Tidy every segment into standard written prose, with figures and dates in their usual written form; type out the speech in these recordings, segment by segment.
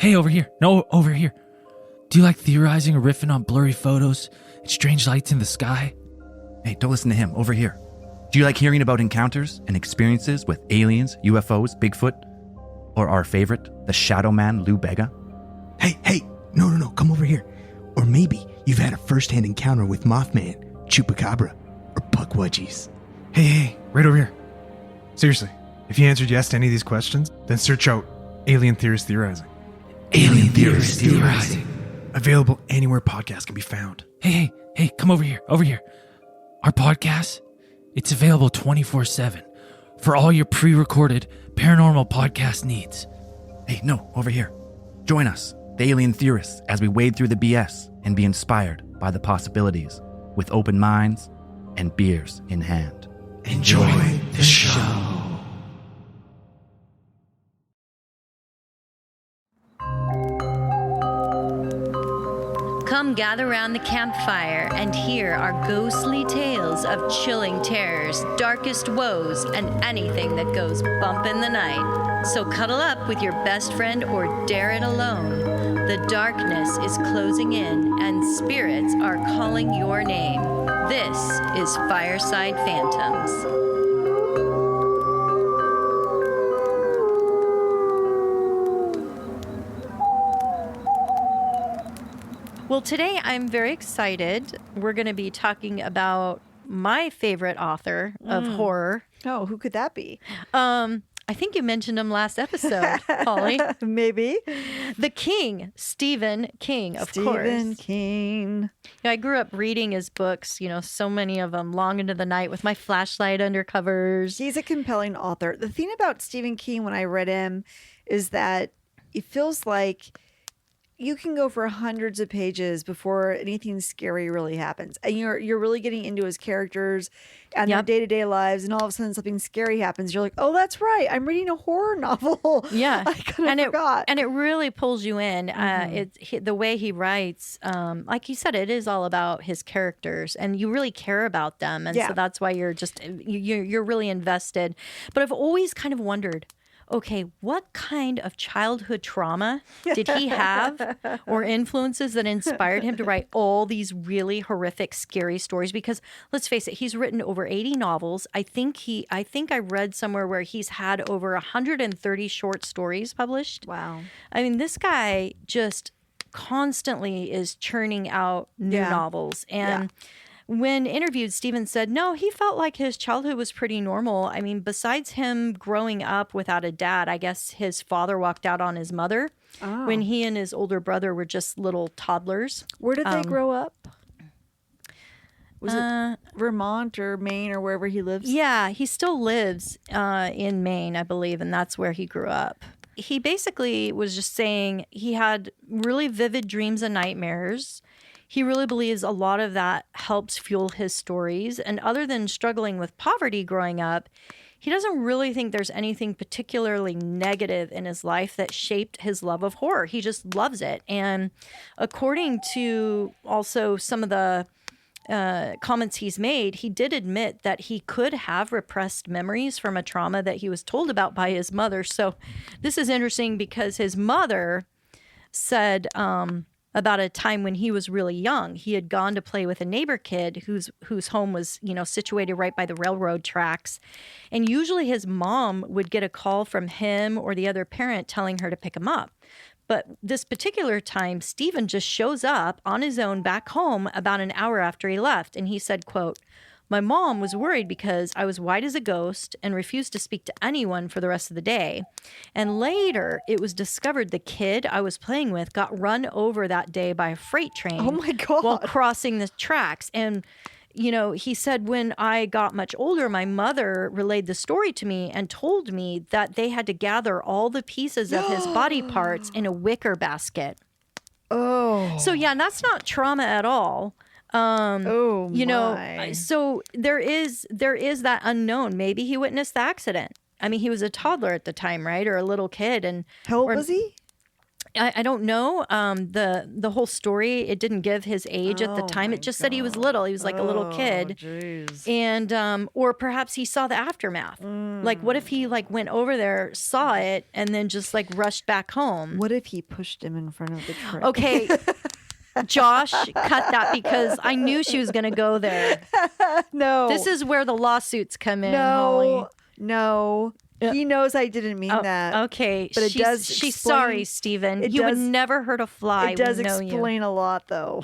Hey, over here. No, over here. Do you like theorizing or riffing on blurry photos and strange lights in the sky? Hey, don't listen to him. Over here. Do you like hearing about encounters and experiences with aliens, UFOs, Bigfoot? Or our favorite, the Shadow Man, Lou Bega? Hey, no, come over here. Or maybe you've had a first-hand encounter with Mothman, Chupacabra, or Puckwudgies. Hey, right over here. Seriously, if you answered yes to any of these questions, then search out Alien Theorists Theorizing. Alien Theorists Theorizing. Available anywhere podcasts can be found. Hey, come over here. Our podcast, it's available 24/7 for all your pre-recorded paranormal podcast needs. Hey, no, over here. Join us, the Alien Theorists, as we wade through the BS and be inspired by the possibilities with open minds and beers in hand. Enjoy the show. Come gather round the campfire and hear our ghostly tales of chilling terrors, darkest woes, and anything that goes bump in the night. So cuddle up with your best friend or dare it alone. The darkness is closing in and spirits are calling your name. This is Fireside Phantoms. Well, today I'm very excited. We're going to be talking about my favorite author of horror. Oh, who could that be? I think you mentioned him last episode, Holly. Maybe. The King, Stephen King, of course. Stephen King. Yeah, I grew up reading his books, so many of them, long into the night with my flashlight under covers. He's a compelling author. The thing about Stephen King when I read him is that it feels like you can go for hundreds of pages before anything scary really happens. And you're really getting into his characters and their day-to-day lives, and all of a sudden something scary happens. You're like, oh, that's right. I'm reading a horror novel. Yeah. I kind of forgot. And it really pulls you in. The way he writes, like you said, it is all about his characters, and you really care about them. And so that's why you're really invested. But I've always kind of wondered, okay, what kind of childhood trauma did he have or influences that inspired him to write all these really horrific, scary stories? Because let's face it, he's written over 80 novels. I think I read somewhere where he's had over 130 short stories published. Wow. I mean, this guy just constantly is churning out new novels. And when interviewed, Stephen said, no, he felt like his childhood was pretty normal. I mean, besides him growing up without a dad, I guess his father walked out on his mother when he and his older brother were just little toddlers. Where did they grow up? Was it Vermont or Maine or wherever he lives? Yeah, he still lives in Maine, I believe, and that's where he grew up. He basically was just saying he had really vivid dreams and nightmares. He really believes a lot of that helps fuel his stories. And other than struggling with poverty growing up, he doesn't really think there's anything particularly negative in his life that shaped his love of horror. He just loves it. And according to also some of the comments he's made, he did admit that he could have repressed memories from a trauma that he was told about by his mother. So this is interesting because his mother said about a time when he was really young. He had gone to play with a neighbor kid whose home was, situated right by the railroad tracks. And usually his mom would get a call from him or the other parent telling her to pick him up. But this particular time, Stephen just shows up on his own back home about an hour after he left. And he said, quote, "My mom was worried because I was white as a ghost and refused to speak to anyone for the rest of the day. And later, it was discovered the kid I was playing with got run over that day by a freight train. Oh, my God. While crossing the tracks. And, he said when I got much older, my mother relayed the story to me and told me that they had to gather all the pieces of his body parts in a wicker basket." Oh. So, yeah, that's not trauma at all. So there is that unknown. Maybe he witnessed the accident. I mean, he was a toddler at the time, right? Or a little kid. And how old was he? I don't know. The whole story, it didn't give his age at the time. It just said he was little. He was like a little kid. Jeez. And or perhaps he saw the aftermath. Like, what if he like went over there, saw it, and then just like rushed back home? What if he pushed him in front of the train? Okay. Josh, cut that because I knew she was going to go there. No. This is where the lawsuits come in, Holly. No. He knows I didn't mean that. Okay. But it does She's explain- sorry, Stephen. it You would does- never hurt a fly. It does We know explain a lot, though.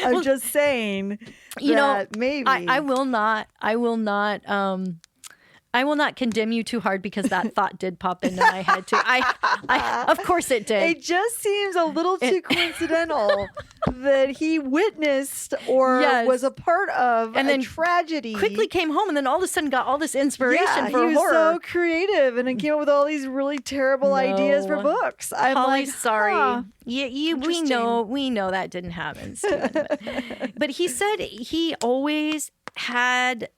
I'm just saying. You know, that maybe I will not condemn you too hard because that thought did pop into my head too. I of course it did. It just seems a little too coincidental that he witnessed or Yes. was a part of And then a tragedy. Quickly came home and then all of a sudden got all this inspiration Yeah, for he was horror. so creative and it came up with all these really terrible ideas for No. books. I'm Holly, like, sorry. huh. We Interesting. know that didn't happen, Stephen. But he said he always had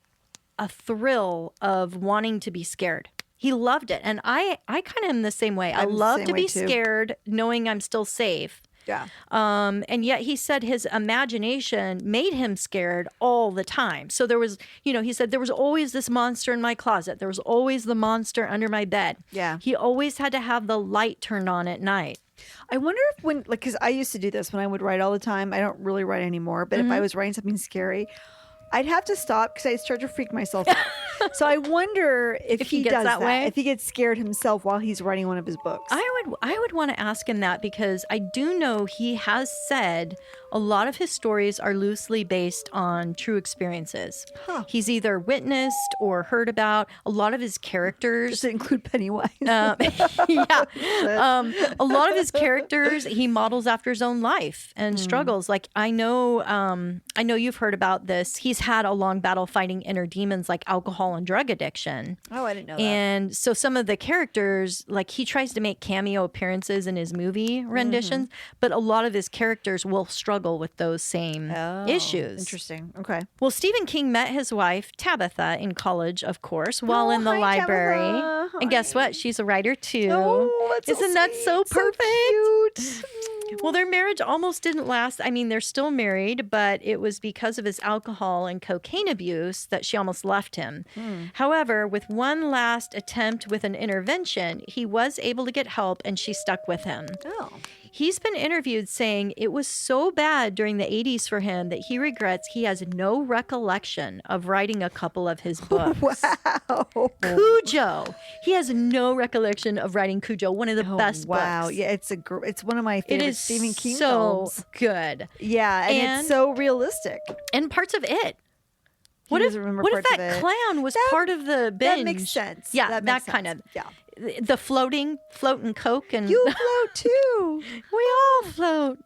a thrill of wanting to be scared. He loved it. And I kind of am the same way. I I'm the love same to way be too. scared knowing I'm still safe. Yeah. And yet he said his imagination made him scared all the time. So there was, he said there was always this monster in my closet. There was always the monster under my bed. Yeah. He always had to have the light turned on at night. I wonder if because I used to do this when I would write all the time. I don't really write anymore, but if I was writing something scary, I'd have to stop because I'd start to freak myself out. So I wonder if If he he gets does that way? if he gets scared himself while he's writing one of his books. I would want to ask him that because I do know he has said a lot of his stories are loosely based on true experiences. Huh. He's either witnessed or heard about. A lot of his characters Does it include Pennywise? yeah. A lot of his characters he models after his own life and struggles. Like I know you've heard about this. He's had a long battle fighting inner demons like alcohol and drug addiction. Oh, I didn't know that. And so some of the characters, like he tries to make cameo appearances in his movie renditions, but a lot of his characters will struggle with those same issues. Interesting. Okay. Well, Stephen King met his wife, Tabitha, in college, of course, while in the hi, library. Tabitha. And guess what? She's a writer too. Oh, that's so Isn't that so sweet. perfect? So cute. Well, their marriage almost didn't last. I mean, they're still married, but it was because of his alcohol and cocaine abuse that she almost left him. However, with one last attempt with an intervention, he was able to get help and she stuck with him. Oh. He's been interviewed saying it was so bad during the 80s for him that he regrets he has no recollection of writing a couple of his books. Wow. Cujo. He has no recollection of writing Cujo, one of the best Wow. books. Yeah, it's one of my It favorite is Stephen King so films. good. Yeah, and And- it's so realistic. And parts of it. He doesn't remember What if parts that of it. clown was That- part of the binge? That makes sense. Yeah, that, that makes kind sense. of. Yeah. The floating Coke and You float too. we all float.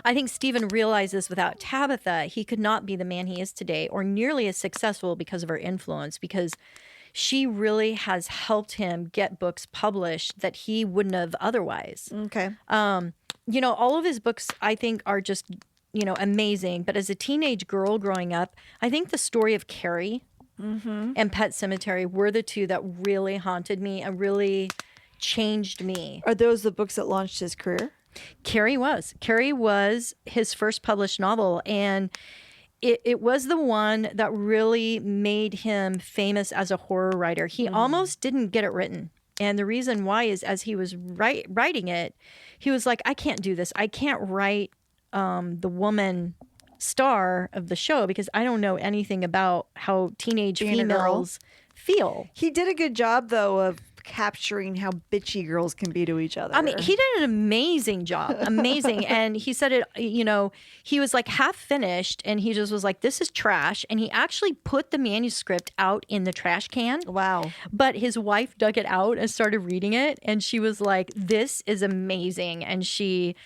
I think Stephen realizes without Tabitha, he could not be the man he is today or nearly as successful because of her influence, because she really has helped him get books published that he wouldn't have otherwise. Okay. All of his books, I think, are just, amazing. But as a teenage girl growing up, I think the story of Carrie and Pet Sematary were the two that really haunted me and really changed me. Are those the books that launched his career? Carrie was his first published novel, and it was the one that really made him famous as a horror writer. He almost didn't get it written. And the reason why is as he was writing it, he was like, I can't do this. I can't write the woman star of the show because I don't know anything about how teenage Being a girl. females feel. He did a good job, though, of capturing how bitchy girls can be to each other. I mean, he did an amazing job. Amazing. And he said it, he was like half finished and he just was like, this is trash. And he actually put the manuscript out in the trash can. Wow. But his wife dug it out and started reading it. And she was like, this is amazing. And she,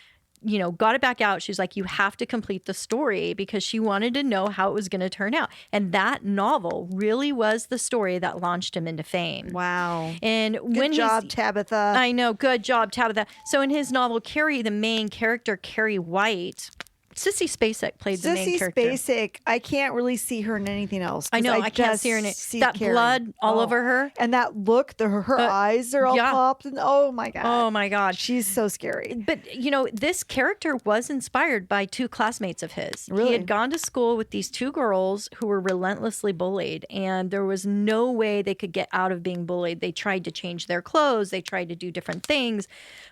got it back out. She's like, you have to complete the story because she wanted to know how it was going to turn out. And that novel really was the story that launched him into fame. Wow. And Good job, Tabitha. I know. Good job, Tabitha. So in his novel, Carrie, the main character, Carrie White, Sissy Spacek played the main Sissy character. Spacek, I can't really see her in anything else. I 'cause know, I can't just see her in it. see That Carrie. blood all over her. And that look, her eyes are all yeah. popped. And oh my God. Oh my God. She's so scary. But, you know, this character was inspired by two classmates of his. Really? He had gone to school with these two girls who were relentlessly bullied, and there was no way they could get out of being bullied. They tried to change their clothes, they tried to do different things,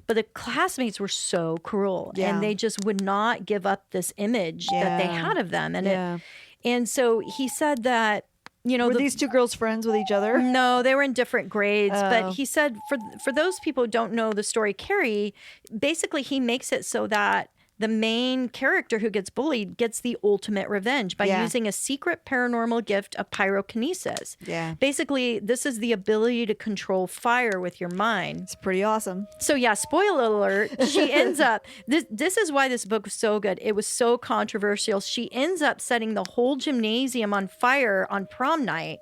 but the classmates were so cruel, Yeah. and they just would not give up this image that they had of them. And so he said that, you know, Were these two girls friends with each other? no, they were in different grades. Oh. But he said for those people who don't know the story, Carrie, basically he makes it so that the main character who gets bullied gets the ultimate revenge by using a secret paranormal gift of pyrokinesis. Yeah. Basically, this is the ability to control fire with your mind. It's pretty awesome. So yeah, spoiler alert, she ends up, this is why this book was so good. It was so controversial. She ends up setting the whole gymnasium on fire on prom night.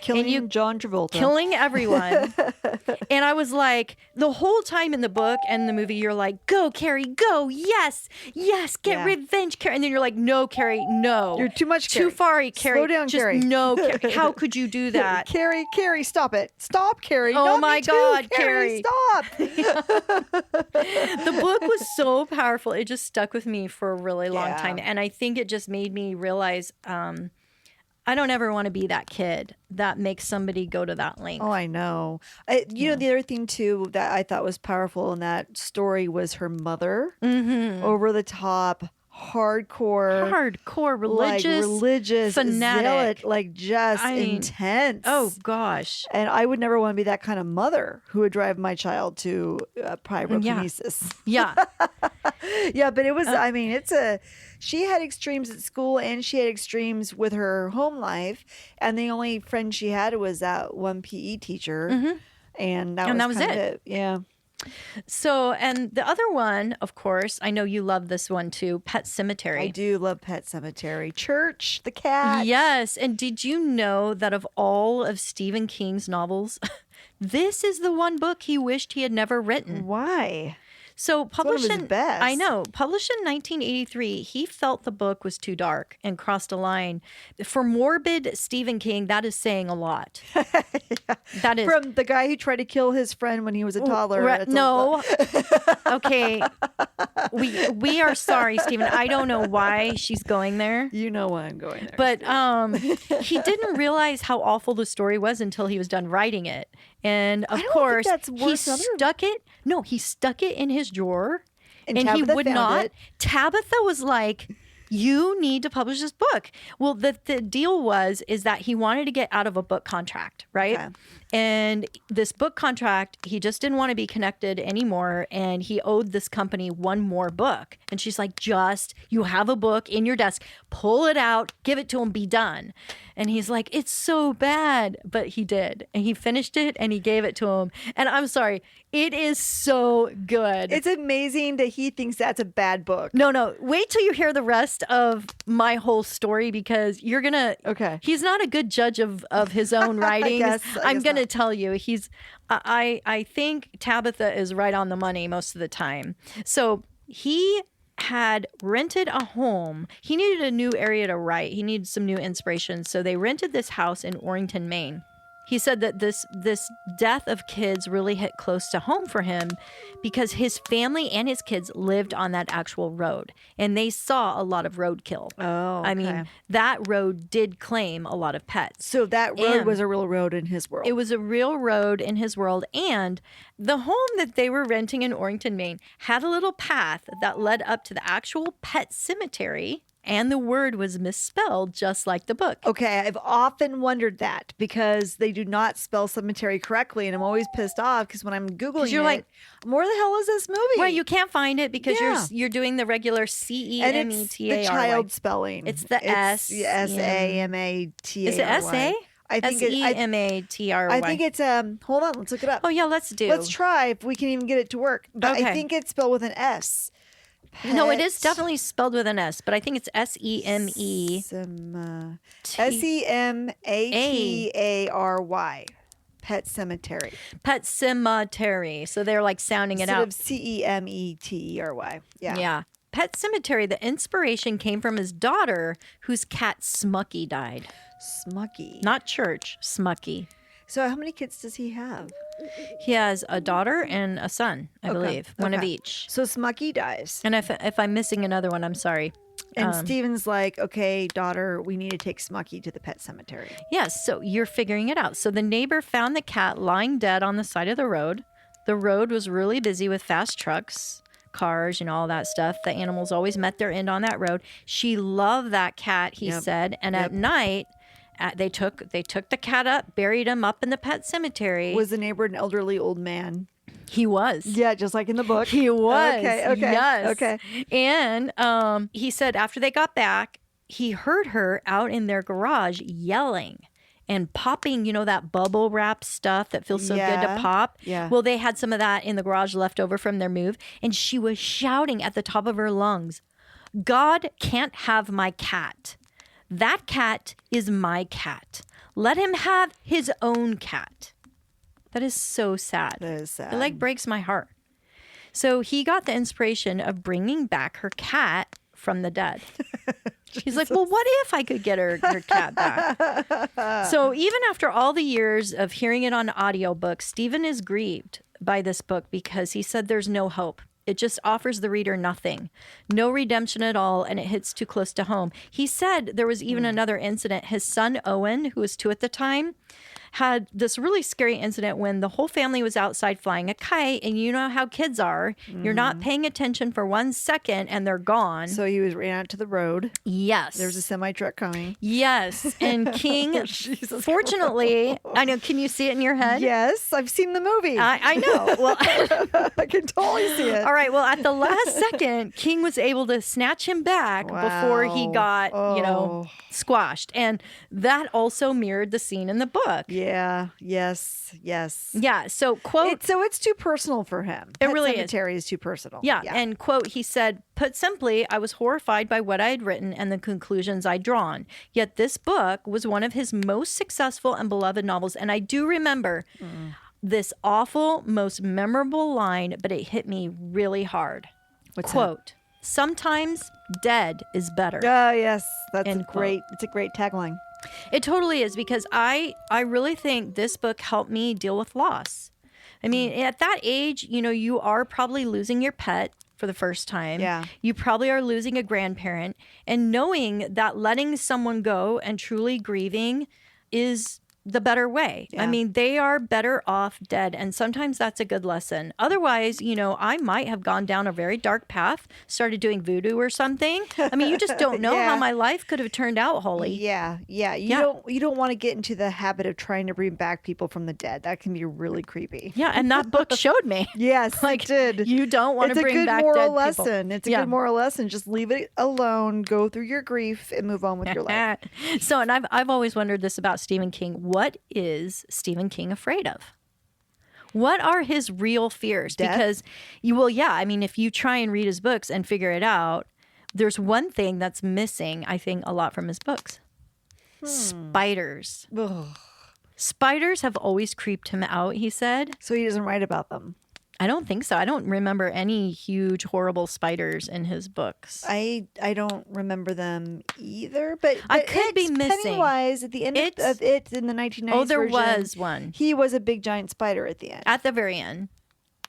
Killing John Travolta. Killing everyone. And I was like, the whole time in the book and the movie, you're like, go, Carrie, go. Yes, get revenge, Carrie. And then you're like, no, Carrie, no. You're too much, Too Carrie. far, Carrie. Slow down, Just Carrie. no, Carrie. How could you do that? Carrie, stop it. Stop, Carrie. Oh Not my me too, God, Carrie. Carrie. Stop. The book was so powerful. It just stuck with me for a really long Yeah. time. And I think it just made me realize I don't ever want to be that kid that makes somebody go to that length. Oh, I know. You know, the other thing, too, that I thought was powerful in that story was her mother. Mm-hmm. Over the top, hardcore, religious, fanatic, zealot, like just intense. Oh gosh! And I would never want to be that kind of mother who would drive my child to pyrokinesis. Yeah, yeah, but it was. I mean, she had extremes at school and she had extremes with her home life, and the only friend she had was that one PE teacher, and that was kind of it. Yeah. So, and the other one, of course, I know you love this one too, Pet Sematary. I do love Pet Sematary. Church, the cat. Yes. And did you know that of all of Stephen King's novels, this is the one book he wished he had never written? Why? So published one of his best. I know, published in 1983, he felt the book was too dark and crossed a line. For morbid Stephen King, that is saying a lot. That is from the guy who tried to kill his friend when he was a toddler. No, okay, we are sorry, Stephen. I don't know why she's going there. You know why I'm going there. But he didn't realize how awful the story was until he was done writing it. And of course, he stuck it. No, he stuck it in his drawer, and he would not. Tabitha was like, "You need to publish this book." Well, the deal is that he wanted to get out of a book contract, right? Okay. And this book contract, he just didn't want to be connected anymore, and he owed this company one more book. And she's like, you have a book in your desk, pull it out, give it to him, be done. And he's like, it's so bad. But he did. And he finished it and he gave it to him. And I'm sorry, it is so good. It's amazing that he thinks that's a bad book. No. Wait till you hear the rest of my whole story, because you're going to. Okay. He's not a good judge of his own writings. I'm going to tell you, I think Tabitha is right on the money most of the time. So he had rented a home. He needed a new area to write. He needed some new inspiration. So they rented this house in Orrington, Maine. He said that this death of kids really hit close to home for him because his family and his kids lived on that actual road, and they saw a lot of roadkill. Oh, okay. I mean, that road did claim a lot of pets. So that road was a real road in his world. It was a real road in his world, and the home that they were renting in Orrington, Maine, had a little path that led up to the actual pet cemetery. And the word was misspelled just like the book. Okay, I've often wondered that because they do not spell cemetery correctly, and I'm always pissed off because when I'm Googling you're like, where the hell is this movie? Well, you can't find it because you're doing the regular CEMETARY. And it's the child spelling. It's the SAMATARY. Is it SA? I think SEMATRY. I think it's hold on, let's look it up. Oh yeah, let's try if we can even get it to work. But I think it's spelled with an S. No, it is definitely spelled with an S, but I think it's SEME. SEMATARY. Pet Cemetery. Pet Cemetery. So they're like sounding it out. Instead of CEMETERY. Yeah. Yeah. Pet Cemetery, the inspiration came from his daughter, whose cat Smucky died. Smucky. Not Church, Smucky. So how many kids does he have? He has a daughter and a son, I believe. One of Okay. each. So Smucky dies. And if I'm missing another one, I'm sorry. And Steven's like, okay, daughter, we need to take Smucky to the pet cemetery. Yes, so you're figuring it out. So the neighbor found the cat lying dead on the side of the road. The road was really busy with fast trucks, cars, all that stuff. The animals always met their end on that road. She loved that cat, he said. And at night, they took the cat up, buried him up in the pet cemetery. Was the neighbor an elderly old man? He was. Yeah, just like in the book. He was. Okay. Yes. Okay. And he said after they got back, he heard her out in their garage yelling and popping, that bubble wrap stuff that feels so good to pop. Yeah. Well, they had some of that in the garage left over from their move. And she was shouting at the top of her lungs, God can't have my cat. That cat is my cat. Let him have his own cat. That is so sad. That is sad. It breaks my heart. So he got the inspiration of bringing back her cat from the dead. He's like, well, what if I could get her cat back? So even after all the years of hearing it on audiobook, Stephen is grieved by this book because he said there's no hope. It just offers the reader nothing, no redemption at all, and it hits too close to home. He said there was even another incident. His son, Owen, who was 2 at the time, had this really scary incident when the whole family was outside flying a kite, and you know how kids are. You're not paying attention for 1 second, and they're gone. So he ran out to the road. Yes. There's a semi-truck coming. Yes. And King, fortunately, I know, can you see it in your head? Yes, I've seen the movie. I know. Well, I can totally see it. all right. Well, at the last second, King was able to snatch him back before he got, squashed. And that also mirrored the scene in the book. Yeah. Yes. Yeah. So, quote. It's too personal for him. It really is. Cemetery is too personal. Yeah. And quote, he said, put simply, I was horrified by what I had written and the conclusions I'd drawn. Yet this book was one of his most successful and beloved novels. And I do remember this awful, most memorable line, but it hit me really hard. Quote, sometimes dead is better. Oh, yes. That's End great. quote. It's a great tagline. It totally is, because I really think this book helped me deal with loss. I mean, at that age, you are probably losing your pet for the first time. Yeah. You probably are losing a grandparent. And knowing that letting someone go and truly grieving is the better way. Yeah. I mean, they are better off dead. And sometimes that's a good lesson. Otherwise, I might have gone down a very dark path, started doing voodoo or something. I mean, you just don't know how my life could have turned out, Holly. Yeah. You don't want to get into the habit of trying to bring back people from the dead. That can be really creepy. Yeah, and that book showed me. Yes, it did. You don't want to bring back dead It's a good people. moral lesson. It's a good moral lesson. Just leave it alone. Go through your grief and move on with your life. So, and I've always wondered this about Stephen King. What is Stephen King afraid of? What are his real fears? Death? Because if you try and read his books and figure it out, there's one thing that's missing, I think, a lot from his books. Spiders. Ugh. Spiders have always creeped him out, he said. So he doesn't write about them. I don't think so. I don't remember any huge, horrible spiders in his books. I don't remember them either, but I could be missing. Pennywise at the end of it in the 1990s Oh, there version, was one. He was a big giant spider at the end. At the very end.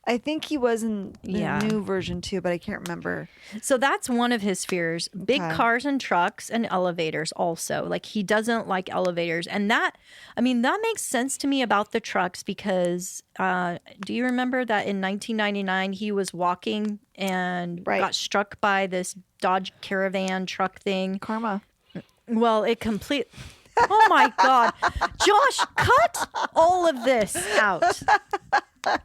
I think he was in the Yeah. new version too, but I can't remember. So that's one of his fears. Big Okay. cars and trucks and elevators also. Like, he doesn't like elevators. And that makes sense to me about the trucks because do you remember that in 1999 he was walking and got struck by this Dodge Caravan truck thing? Karma. Well, oh my God. Josh, cut all of this out.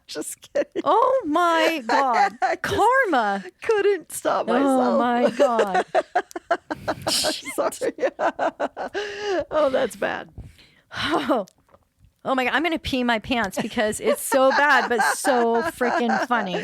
Just kidding. Oh my God. Karma. Couldn't stop myself. Oh my God. Sorry. Oh, that's bad. Oh. Oh my God, I'm going to pee my pants because it's so bad, but so freaking funny.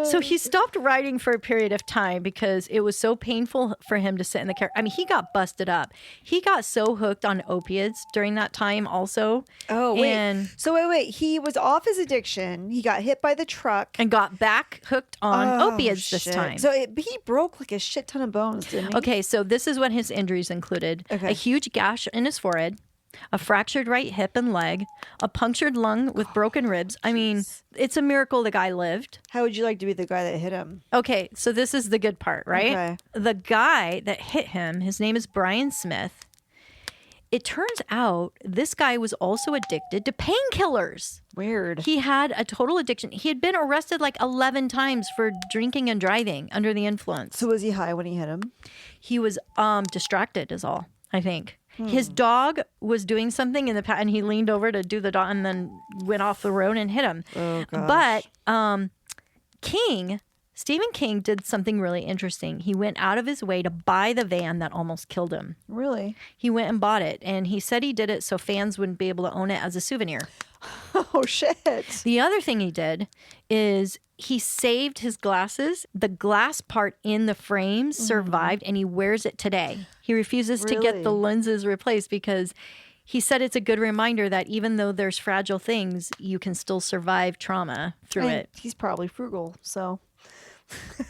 So he stopped writing for a period of time because it was so painful for him to sit in the car. I mean, he got busted up. He got so hooked on opiates during that time also. Oh, wait. And, So wait. He was off his addiction. He got hit by the truck. and got back hooked on Oh, opiates this shit. time. So he broke like a shit ton of bones, didn't he? Okay, so this is what his injuries included. Okay. A huge gash in his forehead, a fractured right hip and leg, a punctured lung with broken ribs. I mean, it's a miracle the guy lived. How would you like to be the guy that hit him? Okay, so this is the good part, right? Okay. The guy that hit him, his name is Brian Smith. It turns out this guy was also addicted to painkillers. Weird. He had a total addiction. He had been arrested like 11 times for drinking and driving under the influence. So was he high when he hit him? He was distracted is all, I think. His dog was doing something in the and he leaned over to do the dog and then went off the road and hit him. Oh, gosh. But Stephen King did something really interesting. He went out of his way to buy the van that almost killed him. Really? He went and bought it, and he said he did it so fans wouldn't be able to own it as a souvenir. Oh, shit. The other thing he did is he saved his glasses. The glass part in the frame survived, and he wears it today. He refuses to get the Really? lenses replaced because he said it's a good reminder that even though there's fragile things, you can still survive trauma through And it. he's probably frugal, so.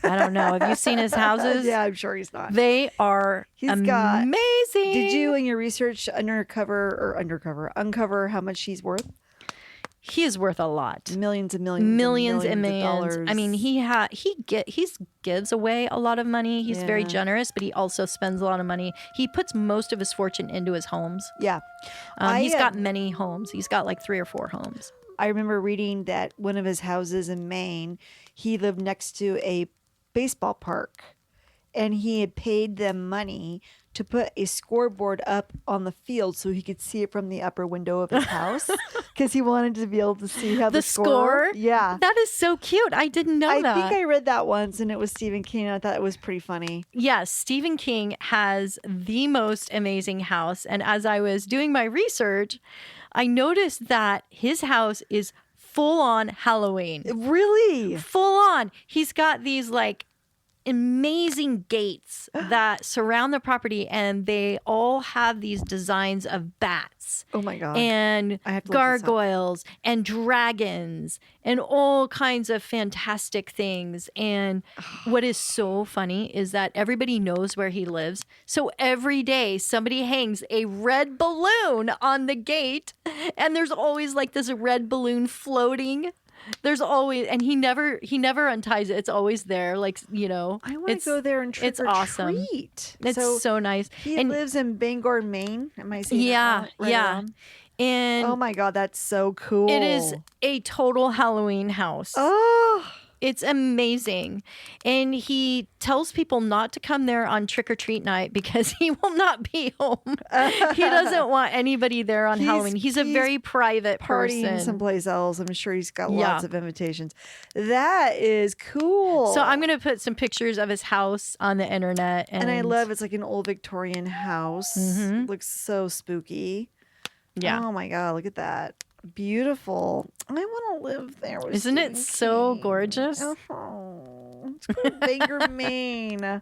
I don't know. Have you seen his houses? Yeah, I'm sure he's not. They are He's amazing. got- Did you, in your research, uncover how much he's worth? He is worth a lot. Millions and Millions and of millions. dollars. I mean, he gives away a lot of money. He's very Yeah. generous, but he also spends a lot of money. He puts most of his fortune into his homes. Yeah. He's got many homes. He's got like 3 or 4 homes. I remember reading that one of his houses in Maine, he lived next to a baseball park, and he had paid them money to put a scoreboard up on the field so he could see it from the upper window of his house because he wanted to be able to see how The score? Yeah. That is so cute. I didn't know that. I think I read that once, and it was Stephen King. And I thought it was pretty funny. Yes, Stephen King has the most amazing house. And as I was doing my research, I noticed that his house is full on Halloween. Really? Full on. He's got these like amazing gates that surround the property, and they all have these designs of bats. Oh my God. And I have to look this up. gargoyles and dragons and all kinds of fantastic things. And what is so funny is that everybody knows where he lives. So every day somebody hangs a red balloon on the gate, and there's always like this red balloon floating. There's always, and he never unties it. It's always there, like, you know. I want to go there and trick it's or awesome. treat. It's so nice. He And lives in Bangor, Maine. Am I saying yeah, that right? yeah. On? And Oh my God, that's so cool. it is a total Halloween house. Oh, It's amazing. And he tells people not to come there on trick or treat night because he will not be home. He doesn't want anybody there on Halloween. He's a very private partying person. someplace else. I'm sure he's got Yeah. lots of invitations. That is cool. So I'm going to put some pictures of his house on the internet. and I love it's like an old Victorian house. Looks so spooky. Yeah. Oh my God, look at that. Beautiful. I want to live there. With Isn't it Stephen so King. gorgeous? Oh, it's called Bangor, Maine.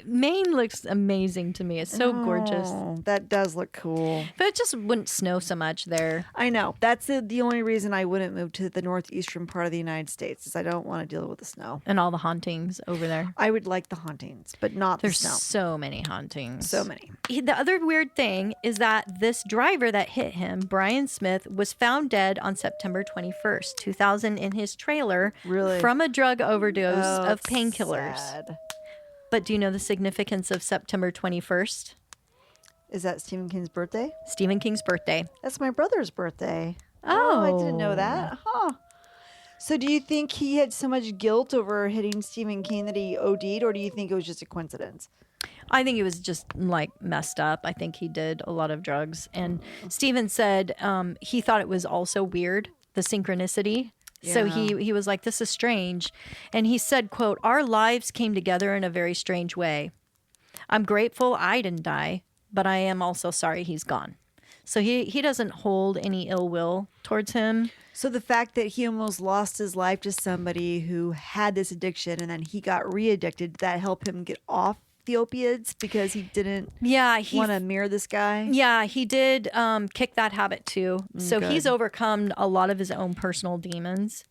Maine looks amazing to me. It's so gorgeous. Oh, that does look cool. But it just wouldn't snow so much there. I know. That's the only reason I wouldn't move to the northeastern part of the United States is I don't want to deal with the snow. And all the hauntings over there. I would like the hauntings, but not There's the snow. so many hauntings. So many. The other weird thing is that this driver that hit him, Brian Smith, was found dead on September 21st, 2000 in his trailer Really? from a drug overdose Oh, of it's painkillers. sad. But do you know the significance of September 21st? Is that Stephen King's birthday? Stephen King's birthday. That's my brother's birthday. Oh. I didn't know that. Huh. So do you think he had so much guilt over hitting Stephen King that he OD'd, or do you think it was just a coincidence? I think he was just like messed up. I think he did a lot of drugs. And Stephen said he thought it was also weird, the synchronicity. So he was like, this is strange. And he said, quote, "Our lives came together in a very strange way. I'm grateful I didn't die, but I am also sorry he's gone." So he doesn't hold any ill will towards him. So the fact that he almost lost his life to somebody who had this addiction and then he got re-addicted, did that help him get off the opiates because he didn't want to mirror this guy? Yeah, he did kick that habit too. So good. he's overcome a lot of his own personal demons.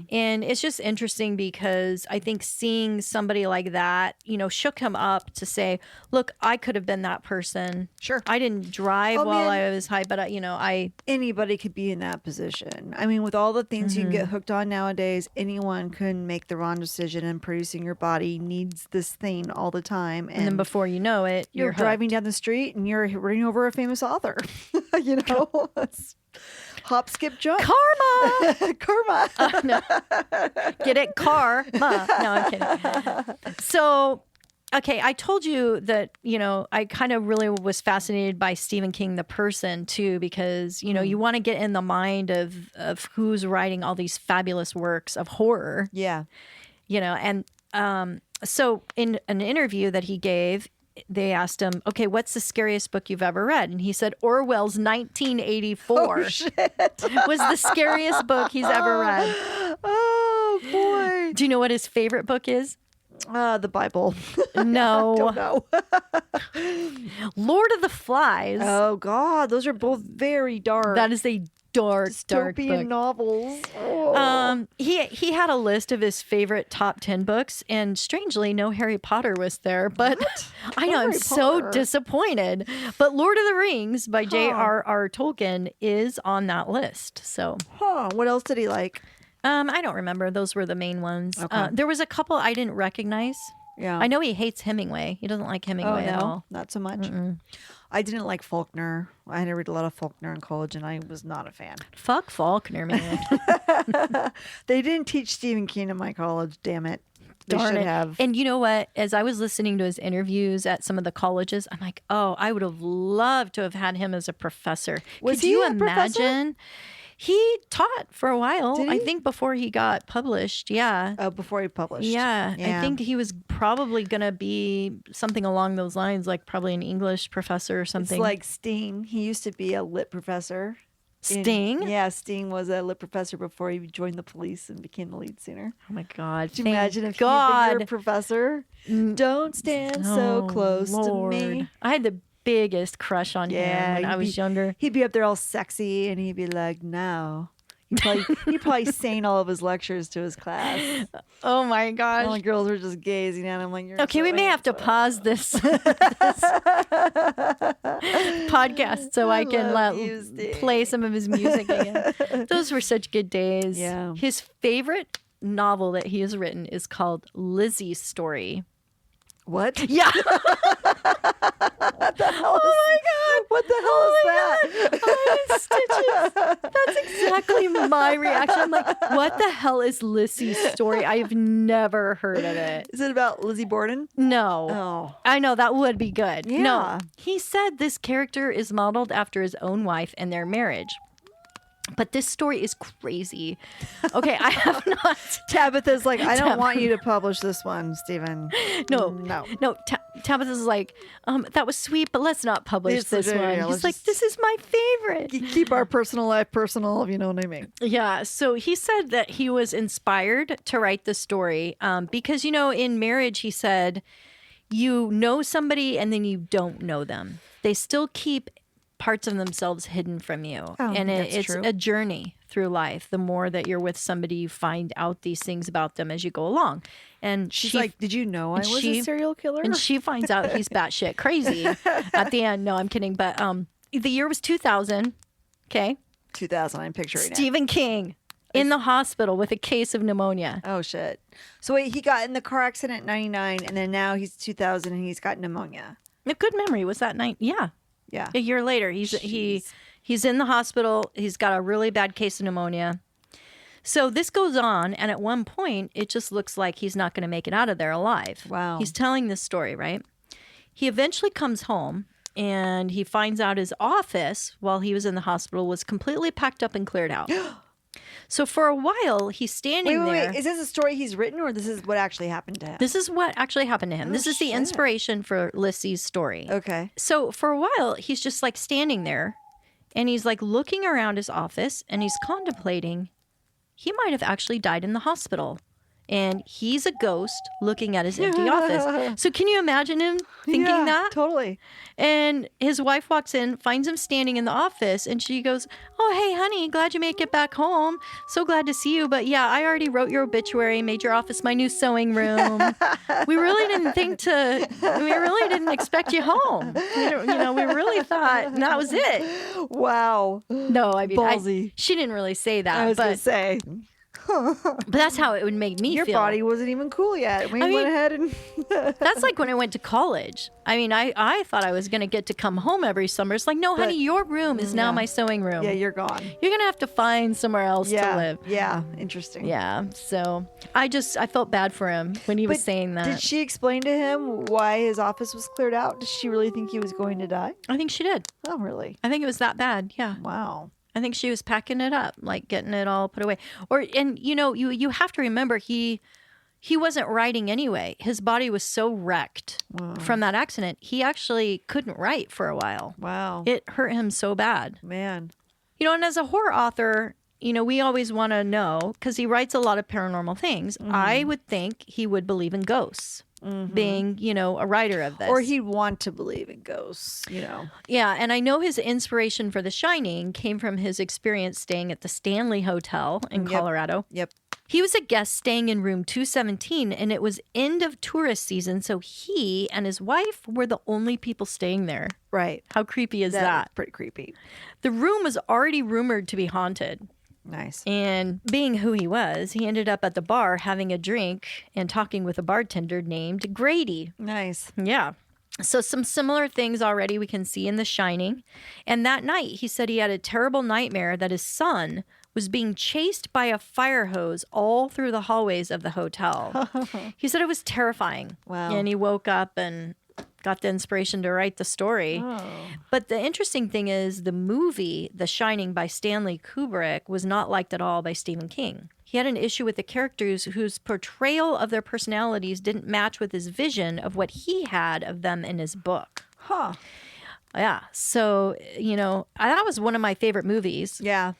And it's just interesting because I think seeing somebody like that, shook him up to say, look, I could have been that person. Sure. I didn't drive while I was high, but I anybody could be in that position. I mean, with all the things you can get hooked on nowadays, anyone can make the wrong decision, and producing your body needs this thing all the time. and then before you know it, you're hooked. driving down the street and you're running over a famous author. It's hop, skip, jump. Karma! Karma. No. Get it? Karma. No, I'm kidding. So, okay, I told you that, I kind of really was fascinated by Stephen King, the person, too, because, you want to get in the mind of who's writing all these fabulous works of horror. Yeah. And so in an interview that he gave, they asked him, okay, what's the scariest book you've ever read? And he said Orwell's 1984 Oh, shit. was the scariest book he's ever read. Oh, boy. Do you know what his favorite book is? The Bible. No. Don't know. Lord of the Flies. Oh, God. Those are both very dark. That is a dark dystopian book. novels. Oh. He had a list of his favorite top 10 books, and strangely, no Harry Potter was there. But I know, I'm Harry so Potter. disappointed. But Lord of the Rings by J.R.R. Tolkien is on that list. So, What else did he like? I don't remember. Those were the main ones. Okay. There was a couple I didn't recognize. Yeah. I know he hates Hemingway. He doesn't like Hemingway at all. Not so much. I didn't like Faulkner. I had to read a lot of Faulkner in college, and I was not a fan. Fuck Faulkner, man. They didn't teach Stephen King in my college. Damn it. They Darn should it. have. And you know what? As I was listening to his interviews at some of the colleges, I'm like, oh, I would have loved to have had him as a professor. Was Could he you a professor? imagine? He taught for a while. Did I he? think before he got published. Yeah. Oh, before he published. Yeah. I think he was probably going to be something along those lines, like probably an English professor or something. It's like Sting. He used to be a lit professor. Sting? Yeah, Sting was a lit professor before he joined the police and became the lead singer. Oh my God. Could you imagine if God. he was your professor? Don't stand so Oh, close Lord. to me. I had the biggest crush on him when I was younger. He'd be up there all sexy and he'd be like, no. He'd probably saying all of his lectures to his class. Oh my gosh. All the girls were just gazing at him like, you're Okay, so we may have to handsome. pause this, podcast so I can love you, Steve. play some of his music again. Those were such good days. Yeah. His favorite novel that he has written is called Lizzie's Story. What? Yeah. Oh my God. What the hell is that? I'm in stitches. That's exactly my reaction. I'm like, what the hell is Lizzie's Story? I've never heard of it. Is it about Lizzie Borden? No. Oh. I know, that would be good. Yeah. No. He said this character is modeled after his own wife and their marriage. But this story is crazy. Okay, I have not. Tabitha's like, I don't want you to publish this one, Stephen. No. Tabitha's like, that was sweet, but let's not publish this one. let's He's like, just- this is my favorite. Keep our personal life personal, if you know what I mean. Yeah, so he said that he was inspired to write the story because, in marriage, he said, you know somebody and then you don't know them. They still keep parts of themselves hidden from you. And that's it's true. a journey through life. The more that you're with somebody, you find out these things about them as you go along. And She's like, did you know I was a serial killer? And she finds out he's batshit crazy at the end. No, I'm kidding. But the year was 2000. Okay. 2000, I'm picturing it. Stephen King in the hospital with a case of pnemonia. Oh, shit. So wait, he got in the car accident in 99, and then now he's 2000 and he's got pneumonia. A good memory. Was that night? Yeah. Yeah. A year later, he's in the hospital. He's got a really bad case of pneumonia. So this goes on, and at one point, it just looks like he's not going to make it out of there alive. Wow. He's telling this story, right? He eventually comes home, and he finds out his office, while he was in the hospital, was completely packed up and cleared out. So for a while, he's standing there. Wait. Is this a story he's written, or this is what actually happened to him? This is what actually happened to him. This is the shit. inspiration for Lizzie's story. Okay. So for a while, he's just like standing there And he's like looking around his office and he's contemplating he might have actually died in the hospital. And he's a ghost looking at his empty office. So can you imagine him thinking that? Totally. And his wife walks in, finds him standing in the office, and she goes, "Oh, hey, honey, glad you made it back home. So glad to see you. But yeah, I already wrote your obituary, made your office my new sewing room. We really didn't expect you home. We really thought, and that was it." Wow. No, I mean, Ballsy. she didn't really say that. I was going to but say. But that's how it would make me Your feel. body wasn't even cool yet. We went ahead and... That's like when I went to college. I mean, I thought I was going to get to come home every summer. It's like, no, honey, your room is now my sewing room. Yeah, you're gone. You're going to have to find somewhere else to live. Yeah, interesting. Yeah, so I felt bad for him when he was saying that. Did she explain to him why his office was cleared out? Did she really think he was going to die? I think she did. Oh, really? I think it was that bad, yeah. Wow. I think she was packing it up, like getting it all put away. You have to remember he wasn't writing anyway. His body was so wrecked from that accident. He actually couldn't write for a while. Wow. It hurt him so bad. Man. And as a horror author, we always want to know, because he writes a lot of paranormal things. I would think he would believe in ghosts. Being, a writer of this. Or he'd want to believe in ghosts, Yeah, and I know his inspiration for The Shining came from his experience staying at the Stanley Hotel in Colorado. Yep. He was a guest staying in room 217, and it was end of tourist season, so he and his wife were the only people staying there. Right. How creepy is that? Pretty creepy. The room was already rumored to be haunted. Nice. And being who he was, he ended up at the bar having a drink and talking with a bartender named Grady. Nice. Yeah. So some similar things already we can see in The Shining. And that night, he said he had a terrible nightmare that his son was being chased by a fire hose all through the hallways of the hotel. He said it was terrifying. Wow. And he woke up and got the inspiration to write the story. Oh. But the interesting thing is the movie The Shining by Stanley Kubrick was not liked at all by Stephen King. He had an issue with the characters whose portrayal of their personalities didn't match with his vision of what he had of them in his book. Huh. Yeah. So, that was one of my favorite movies. Yeah.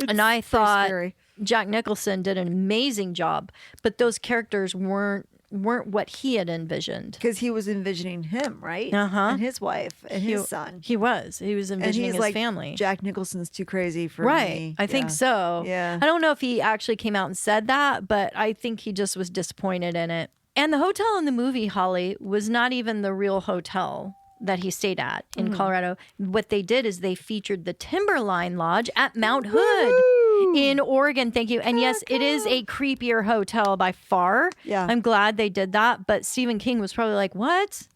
And I thought scary. Jack Nicholson did an amazing job, but those characters weren't what he had envisioned. Because he was envisioning him, right? Uh-huh. And his wife and his son. He was envisioning And he's his like, family. Jack Nicholson's too crazy for Right. me. I think so. Yeah. I don't know if he actually came out and said that, but I think he just was disappointed in it. And the hotel in the movie, Holly, was not even the real hotel that he stayed at in Colorado. What they did is they featured the Timberline Lodge at Mount Hood in Oregon. Thank you. And yes, it is a creepier hotel by far. Yeah. I'm glad they did that. But Stephen King was probably like, what?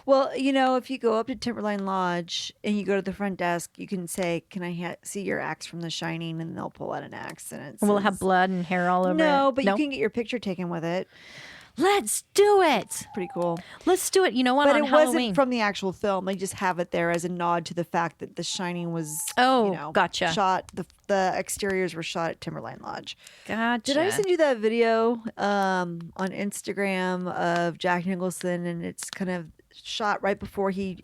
Well, if you go up to Timberline Lodge and you go to the front desk, you can say, "Can I see your axe from The Shining?" And they'll pull out an axe. And Will it have blood and hair all over it? No, but you can get your picture taken with it. Let's do it. Pretty cool. Let's do it. You know what? But on it Halloween. wasn't from the actual film. They just have it there as a nod to the fact that The Shining was, gotcha. shot. The exteriors were shot at Timberline Lodge. Gotcha. Did I send you that video on Instagram of Jack Nicholson, and it's kind of shot right before he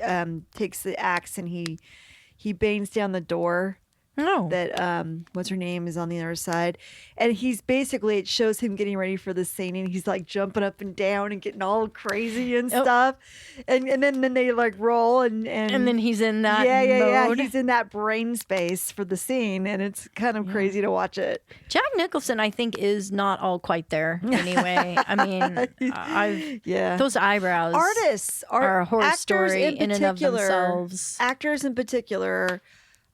takes the axe and he bangs down the door. No. That what's her name is on the other side, and he's basically, it shows him getting ready for the scene, and he's like jumping up and down and getting all crazy and stuff, and then they like roll and then he's in that mode. He's in that brain space for the scene, and it's kind of crazy to watch it. Jack Nicholson, I think, is not all quite there anyway. I mean, those eyebrows Artists are a horror actors story in and of themselves. Actors in particular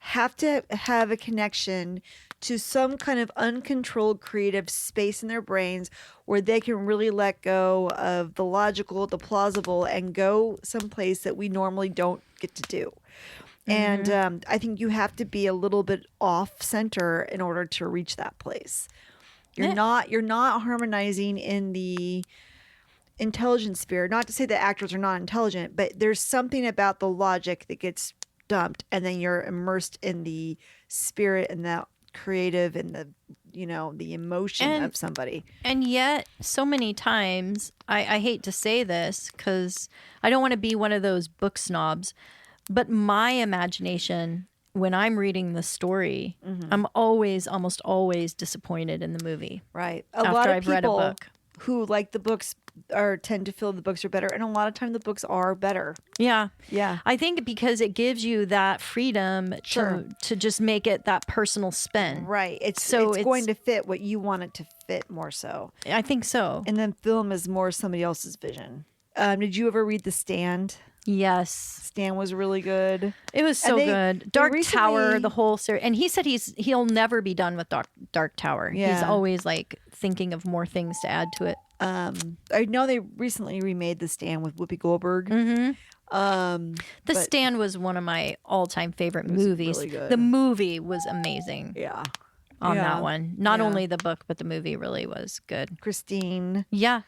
have to have a connection to some kind of uncontrolled creative space in their brains where they can really let go of the logical, the plausible, and go someplace that we normally don't get to do. And I think you have to be a little bit off center in order to reach that place. You're not harmonizing in the intelligence sphere. Not to say that actors are not intelligent, but there's something about the logic that gets dumped, and then you're immersed in the spirit and that creative and the the emotion of somebody. And yet so many times I hate to say this because I don't want to be one of those book snobs, but my imagination when I'm reading the story, I'm almost always disappointed in the movie. Right. A After lot of I've people read a book. who like the books tend to feel the books are better, and a lot of time the books are better. Yeah. Yeah. I think because it gives you that freedom Sure. to just make it that personal spin. Right. It's So it's going to fit what you want it to fit more so. I think so. And then film is more somebody else's vision. Did you ever read The Stand? Yes. Stand was really good. It was so they- good. they Dark Tower, recently- the whole series. And he said he'll never be done with Dark Tower. He's Yeah. always like thinking of more things to add to it. I know they recently remade The Stand with Whoopi Goldberg. The But- Stand was one of my all-time favorite movies. really good. The movie was amazing Yeah. on Yeah. that one. Not Yeah. only the book, but the movie really was good. Christine. Yeah.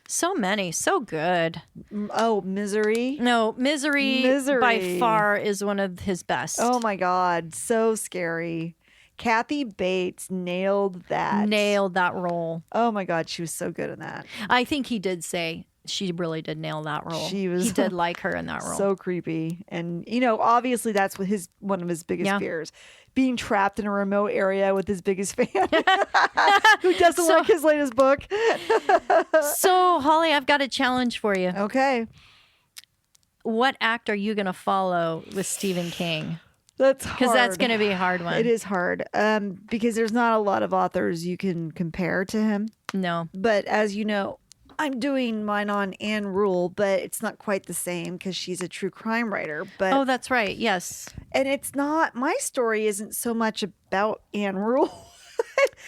So many. So good. Oh, Misery. No, Misery by Misery. far is one of his best. Oh my God. So scary. Kathy Bates nailed that. Nailed that role. Oh my God. She was so good in that. I think he did say she really did nail that role. She was- He did like her in that role. So creepy. And, obviously that's what one of his biggest Yeah. fears. Being trapped in a remote area with his biggest fan who doesn't So- like his latest book. So, Holly, I've got a challenge for you. Okay. What act are you going to follow with Stephen King? That's hard. Because that's going to be a hard one. It is hard because there's not a lot of authors you can compare to him. No. But as you know, I'm doing mine on Anne Rule, but it's not quite the same because she's a true crime writer. But Oh, that's right. Yes. and it's not, my story isn't so much about Anne Rule.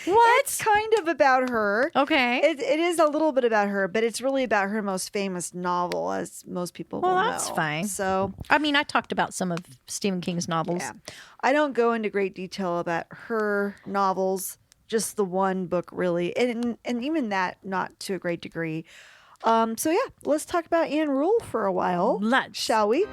What? It's kind of about her. Okay. It is a little bit about her, but it's really about her most famous novel, as most people Well, will know. that's fine. So, I mean, I talked about some of Stephen King's novels. yeah. I don't go into great detail about her novels, just the one book, really. And even that, not to a great degree. So, yeah, let's talk about Anne Rule for a while. Let's. Shall we?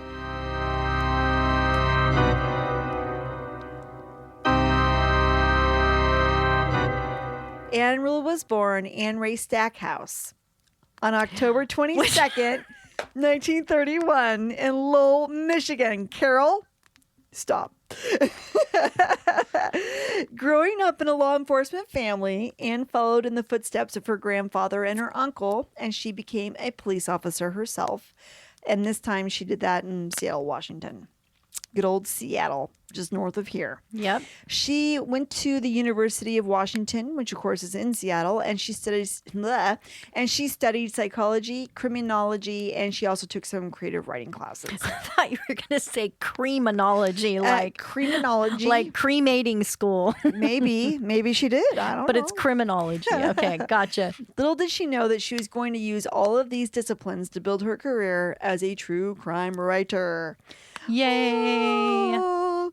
Anne Rule was born Anne Ray Stackhouse on October 22nd, 1931 in Lowell, Michigan. Carol, stop. Growing up in a law enforcement family, Anne followed in the footsteps of her grandfather and her uncle, and she became a police officer herself. And this time she did that in Seattle, Washington. Good old Seattle, just north of here. Yep. She went to the University of Washington, which of course is in Seattle, and she studied psychology, criminology, and she also took some creative writing classes. I thought you were going to say criminology, like criminology, like cremating school. maybe she did. I don't But know. it's criminology. Okay, gotcha. Little did she know that she was going to use all of these disciplines to build her career as a true crime writer. Yay. Oh.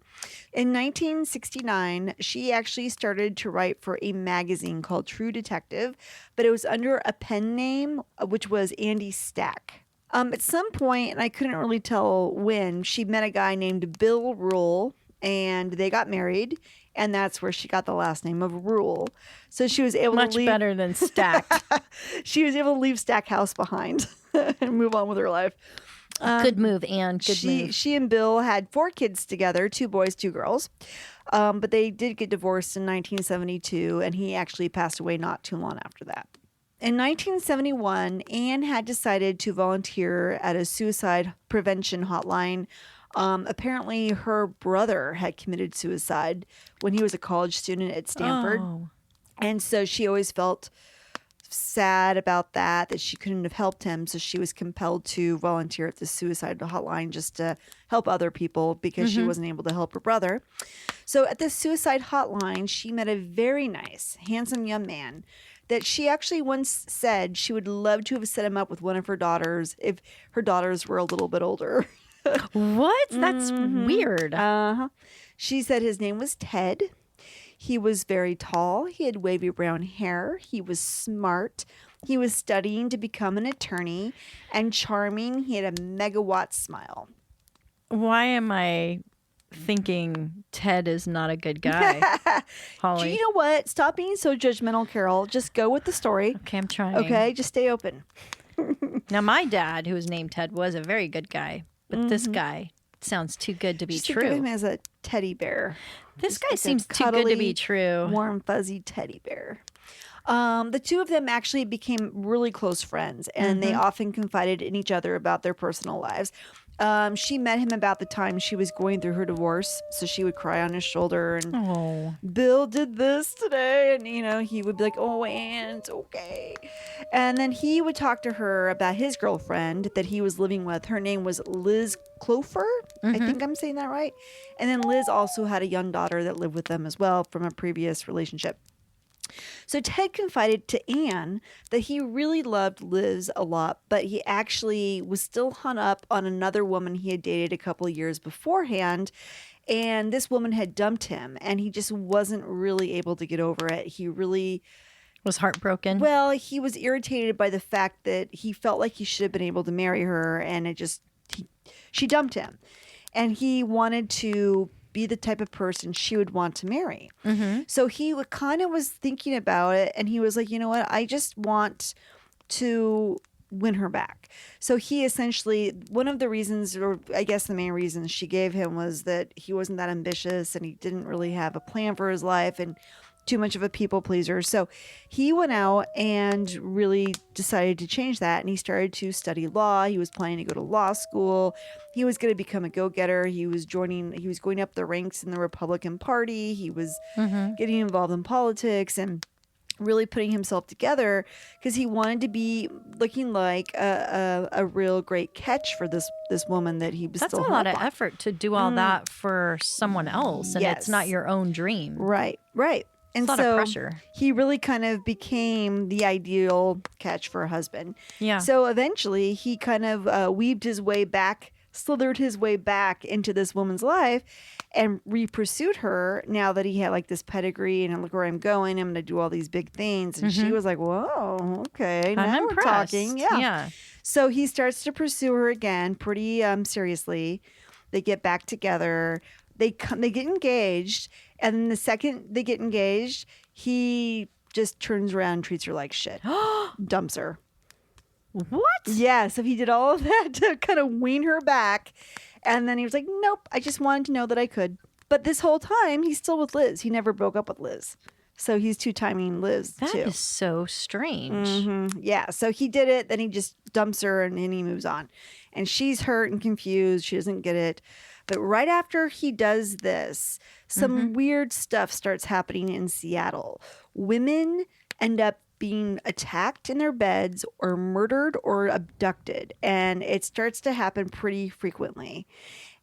In 1969, she actually started to write for a magazine called True Detective, but it was under a pen name, which was Andy Stack. At some point, and I couldn't really tell when, she met a guy named Bill Rule, and they got married, and that's where she got the last name of Rule. So she was able Much to leave. better than stacked. She was able to leave Stackhouse behind and move on with her life. Good move, Anne. Good move. She and Bill had 4 kids together, 2 boys, 2 girls. But they did get divorced in 1972, and he actually passed away not too long after that. In 1971, Anne had decided to volunteer at a suicide prevention hotline. Apparently, her brother had committed suicide when he was a college student at Stanford. Oh. And so she always felt sad about that she couldn't have helped him. So she was compelled to volunteer at the suicide hotline just to help other people because she wasn't able to help her brother. So at the suicide hotline, she met a very nice, handsome young man that she actually once said she would love to have set him up with one of her daughters if her daughters were a little bit older. What? That's weird. She said his name was Ted. He was very tall. He had wavy brown hair. He was smart. He was studying to become an attorney and charming. He had a megawatt smile. Why am I thinking Ted is not a good guy, Holly? You know what? Stop being so judgmental, Carol. Just go with the story. Okay, I'm trying. Okay? Just stay open. Now, my dad, who was named Ted, was a very good guy, but this guy sounds too good to be Just think of him true. as a teddy bear. This Just guy like a seems too good to be cuddly, true. Warm, fuzzy teddy bear. The two of them actually became really close friends, and they often confided in each other about their personal lives. She met him about the time she was going through her divorce, so she would cry on his shoulder and Oh, Bill did this today, and he would be like, "Oh, Ann, it's okay." And then he would talk to her about his girlfriend that he was living with. Her name was Liz Clofer. I think I'm saying that right. And then Liz also had a young daughter that lived with them as well from a previous relationship. So Ted confided to Anne that he really loved Liz a lot, but he actually was still hung up on another woman he had dated a couple of years beforehand. And this woman had dumped him, and he just wasn't really able to get over it. He really, was heartbroken. well, he was irritated by the fact that he felt like he should have been able to marry her, and she dumped him. And he wanted to be the type of person she would want to marry. So he kind of was thinking about it, and he was like, you know what? I just want to win her back. So he essentially, one of the reasons, or I guess the main reason she gave him, was that he wasn't that ambitious and he didn't really have a plan for his life and too much of a people pleaser. So he went out and really decided to change that, and he started to study law. He was planning to go to law school. He was going to become a go-getter. He was going up the ranks in the Republican Party. He was getting involved in politics and really putting himself together because he wanted to be looking like a real great catch for this woman that he was That's still a lot hung of up on. effort to do all that for someone else, and it's not Yes. your own dream. Right. And It's a lot so of pressure. he really kind of became the ideal catch for a husband. Yeah. So eventually he kind of slithered his way back into this woman's life and re-pursued her now that he had like this pedigree and look where I'm going. I'm going to do all these big things. And she was like, whoa, okay. I'm Now we're impressed. talking. Yeah. So he starts to pursue her again pretty seriously. They get back together. They get engaged. And then the second they get engaged, he just turns around and treats her like shit. Dumps her. What? Yeah, so he did all of that to kind of wean her back. And then he was like, nope, I just wanted to know that I could. But this whole time, he's still with Liz. He never broke up with Liz. So he's two-timing Liz, That too. is so strange. Yeah, so he did it. Then he just dumps her and then he moves on. And she's hurt and confused. She doesn't get it. But right after he does this, some weird stuff starts happening in Seattle. Women end up being attacked in their beds or murdered or abducted. And it starts to happen pretty frequently.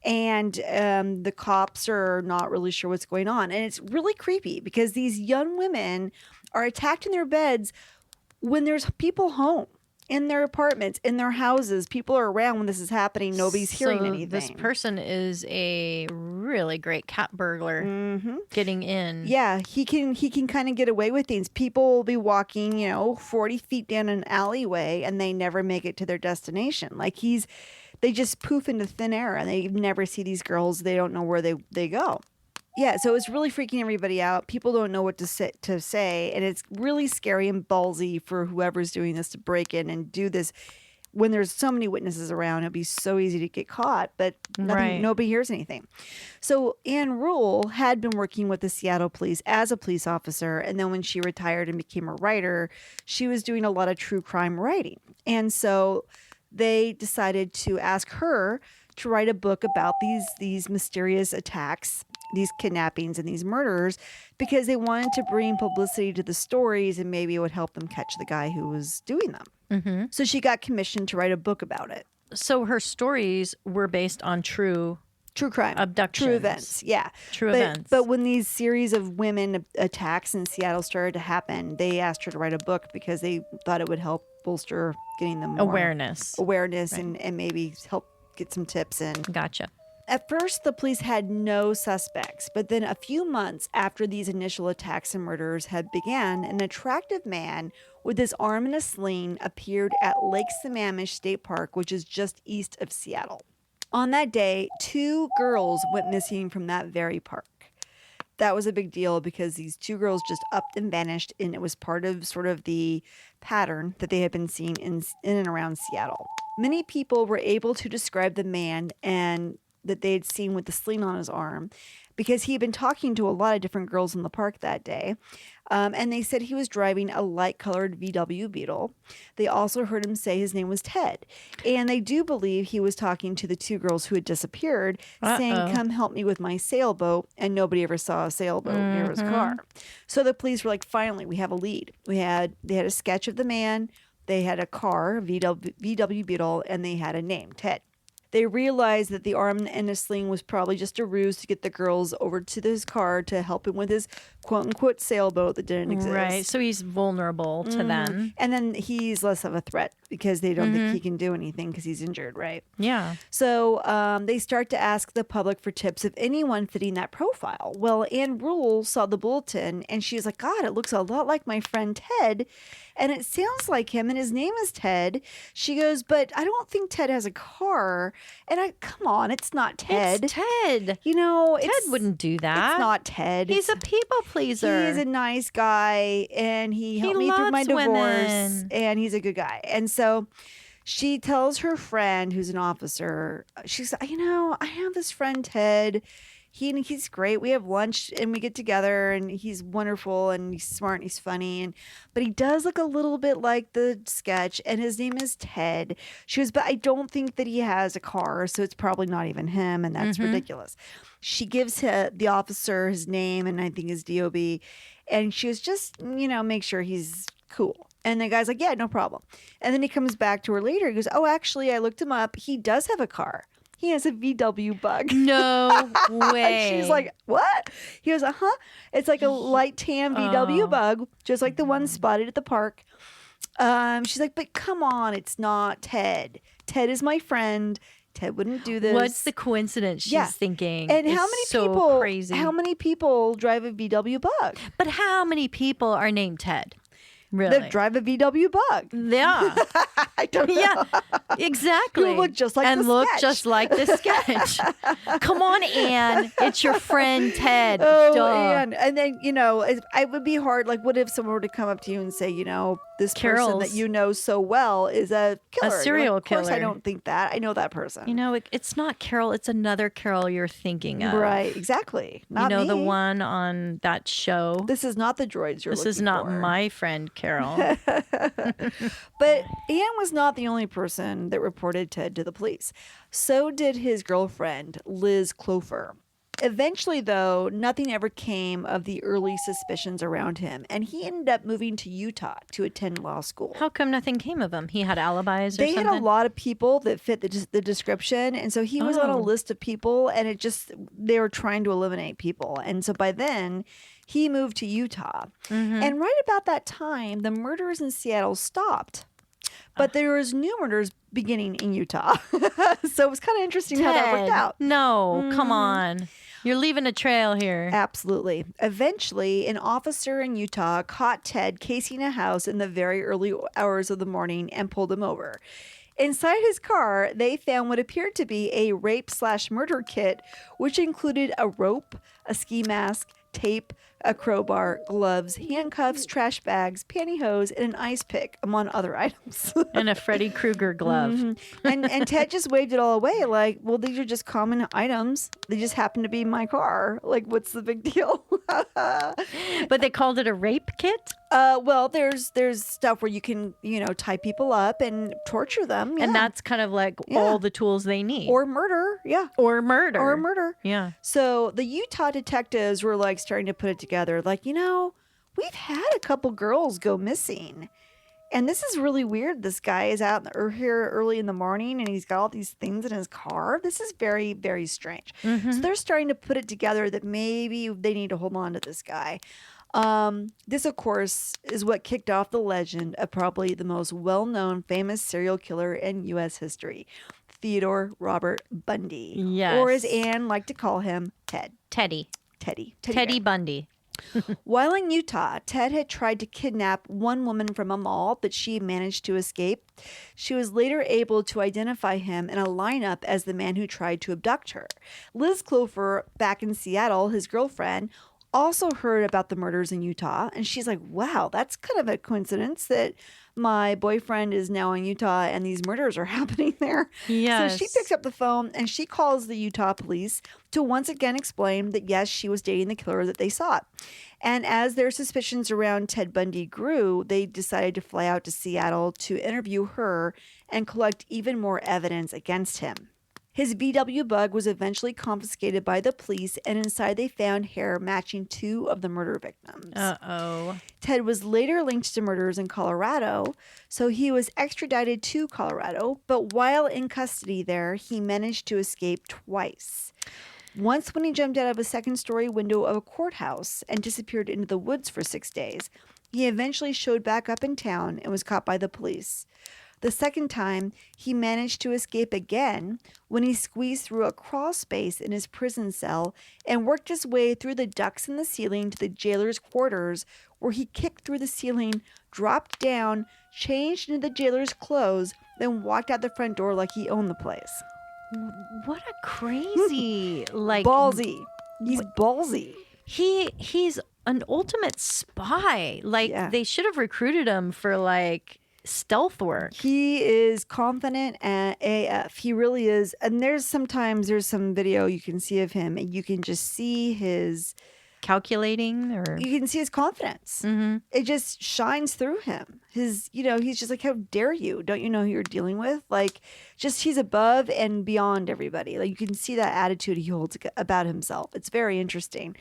And the cops are not really sure what's going on. And it's really creepy because these young women are attacked in their beds when there's people home, in their apartments, in their houses. People are around when this is happening. Nobody's hearing So anything. This person is a really great cat burglar getting in. Yeah, he can kind of get away with things. People will be walking, 40 feet down an alleyway and they never make it to their destination. Like they just poof into thin air and they never see these girls. They don't know where they go. Yeah, so it's really freaking everybody out. People don't know what to say, and it's really scary and ballsy for whoever's doing this to break in and do this when there's so many witnesses around. It'd be so easy to get caught, but Right. nobody hears anything. So Anne Rule had been working with the Seattle police as a police officer, and then when she retired and became a writer, she was doing a lot of true crime writing. And so they decided to ask her to write a book about these mysterious attacks, these kidnappings and these murders, because they wanted to bring publicity to the stories and maybe it would help them catch the guy who was doing them. So she got commissioned to write a book about it. So her stories were based on true Crime. abductions. True events. Yeah. True but, events. But when these series of women attacks in Seattle started to happen, they asked her to write a book because they thought it would help bolster getting them more Awareness. and maybe help get some tips in. Gotcha. At first, the police had no suspects, but then a few months after these initial attacks and murders had began, an attractive man with his arm in a sling appeared at Lake Sammamish State Park, which is just east of Seattle. On that day, 2 girls went missing from that very park. That was a big deal because these 2 girls just upped and vanished, and it was part of sort of the pattern that they had been seeing in and around Seattle. Many people were able to describe the man and that they had seen with the sling on his arm, because he had been talking to a lot of different girls in the park that day. And they said he was driving a light-colored VW Beetle. They also heard him say his name was Ted. And they do believe he was talking to the 2 girls who had disappeared, saying, "Come help me with my sailboat." And nobody ever saw a sailboat near his car. So the police were like, finally, we have a lead. They had a sketch of the man. They had a car, VW Beetle, and they had a name, Ted. They realized that the arm and a sling was probably just a ruse to get the girls over to his car to help him with his quote-unquote sailboat that didn't exist. Right, so he's vulnerable to them. And then he's less of a threat because they don't think he can do anything because he's injured, right? Yeah. So they start to ask the public for tips of anyone fitting that profile. Well, Ann Rule saw the bulletin, and she's like, God, it looks a lot like my friend Ted. And it sounds like him, and his name is Ted. She goes, but I don't think Ted has a car. And come on, it's not Ted. It's Ted. You know, Ted wouldn't do that. It's not Ted. He's a people pleaser. He's a nice guy, and he helped me through my loves divorce, women. and he's a good guy. And so she tells her friend, who's an officer, she's like, I have this friend Ted. He's great. We have lunch and we get together, and he's wonderful and he's smart and he's funny, but he does look a little bit like the sketch, and his name is Ted. She goes, but I don't think that he has a car, so it's probably not even him, and that's ridiculous. She gives the officer his name and I think his DOB, and she was just, make sure he's cool. And the guy's like, yeah, no problem. And then he comes back to her later. He goes, oh, actually, I looked him up. He does have a car. He has a VW Bug. No way. She's like, what? He goes, It's like a light tan VW Bug, just like the one spotted at the park. She's like, but come on, it's not Ted. Ted is my friend. Ted wouldn't do this. What's the coincidence she's thinking? And how many how many people drive a VW Bug? But how many people are named Ted? Really? That drive a VW Bug. Yeah. I don't know. Yeah, exactly. Who look just like and the look sketch. just like the sketch. Come on, Anne. It's your friend Ted. Oh, Duh. Anne. And then, it would be hard. Like, what if someone were to come up to you and say, this person Carol's that you know so well is a killer? A serial Of course, I killer. don't think that. I know that person. It's not Carol. It's another Carol you're thinking of. Right. Exactly. Not me. the one on that show. This is not the droids you're This is looking not for. my friend Carol. But Anne was not the only person that reported Ted to the police. So did his girlfriend, Liz Clover. Eventually, though, nothing ever came of the early suspicions around him, and he ended up moving to Utah to attend law school. How come nothing came of him? He had alibis or They something? had a lot of people that fit the description, and so he was on a list of people, and they were trying to eliminate people. And so by then, he moved to Utah. And right about that time, the murders in Seattle stopped. But there was new murders beginning in Utah. So it was kind of interesting how that worked Ted, out. No, come on. You're leaving a trail here. Absolutely. Eventually, an officer in Utah caught Ted casing a house in the very early hours of the morning and pulled him over. Inside his car, they found what appeared to be a rape/murder kit, which included a rope, a ski mask, tape, a crowbar, gloves, handcuffs, trash bags, pantyhose, and an ice pick, among other items. And a Freddy Krueger glove. And Ted just waved it all away like, well, these are just common items. They just happen to be in my car. Like, what's the big deal? But they called it a rape kit? Well, there's stuff where you can, tie people up and torture them. And yeah. that's kind of like all the tools they need. Or murder. Yeah. Or murder. Or murder. Yeah. So the Utah detectives were like starting to put it together. Like, we've had a couple girls go missing. And this is really weird. This guy is out here early in the morning and he's got all these things in his car. This is very, very strange. So they're starting to put it together that maybe they need to hold on to this guy. This, of course, is what kicked off the legend of probably the most well-known famous serial killer in U.S. history, Theodore Robert Bundy. Yes. Or as Anne liked to call him, Ted. Teddy Bear. Bundy. While in Utah, Ted had tried to kidnap one woman from a mall, but she managed to escape. She was later able to identify him in a lineup as the man who tried to abduct her. Liz Clover, back in Seattle, his girlfriend, also heard about the murders in Utah, and she's like, wow, that's kind of a coincidence that my boyfriend is now in Utah and these murders are happening there. Yes. So she picks up the phone and she calls the Utah police to once again explain that, yes, she was dating the killer that they sought. And as their suspicions around Ted Bundy grew, they decided to fly out to Seattle to interview her and collect even more evidence against him. His VW Bug was eventually confiscated by the police, and inside they found hair matching 2 of the murder victims. Uh-oh. Ted was later linked to murders in Colorado, so he was extradited to Colorado, but while in custody there, he managed to escape twice. Once when he jumped out of a second-story window of a courthouse and disappeared into the woods for 6 days. He eventually showed back up in town and was caught by the police. The second time, he managed to escape again when he squeezed through a crawl space in his prison cell and worked his way through the ducts in the ceiling to the jailer's quarters, where he kicked through the ceiling, dropped down, changed into the jailer's clothes, then walked out the front door like he owned the place. What a crazy, like, Ballsy. He's ballsy. He's an ultimate spy. Like, Yeah. they should have recruited him for, like, stealth work. He is confident at AF. He really is. And there's some video you can see of him and you can just see his Calculating, or you can see his confidence. Mhm. It just shines through him. He's just like, how dare you? Don't you know who you're dealing with? Like, just he's above and beyond everybody. Like, you can see that attitude he holds about himself. It's very interesting.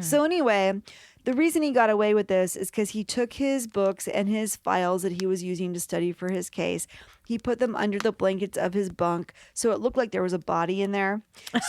So anyway, the reason he got away with this is because he took his books and his files that he was using to study for his case. He put them under the blankets of his bunk, so it looked like there was a body in there.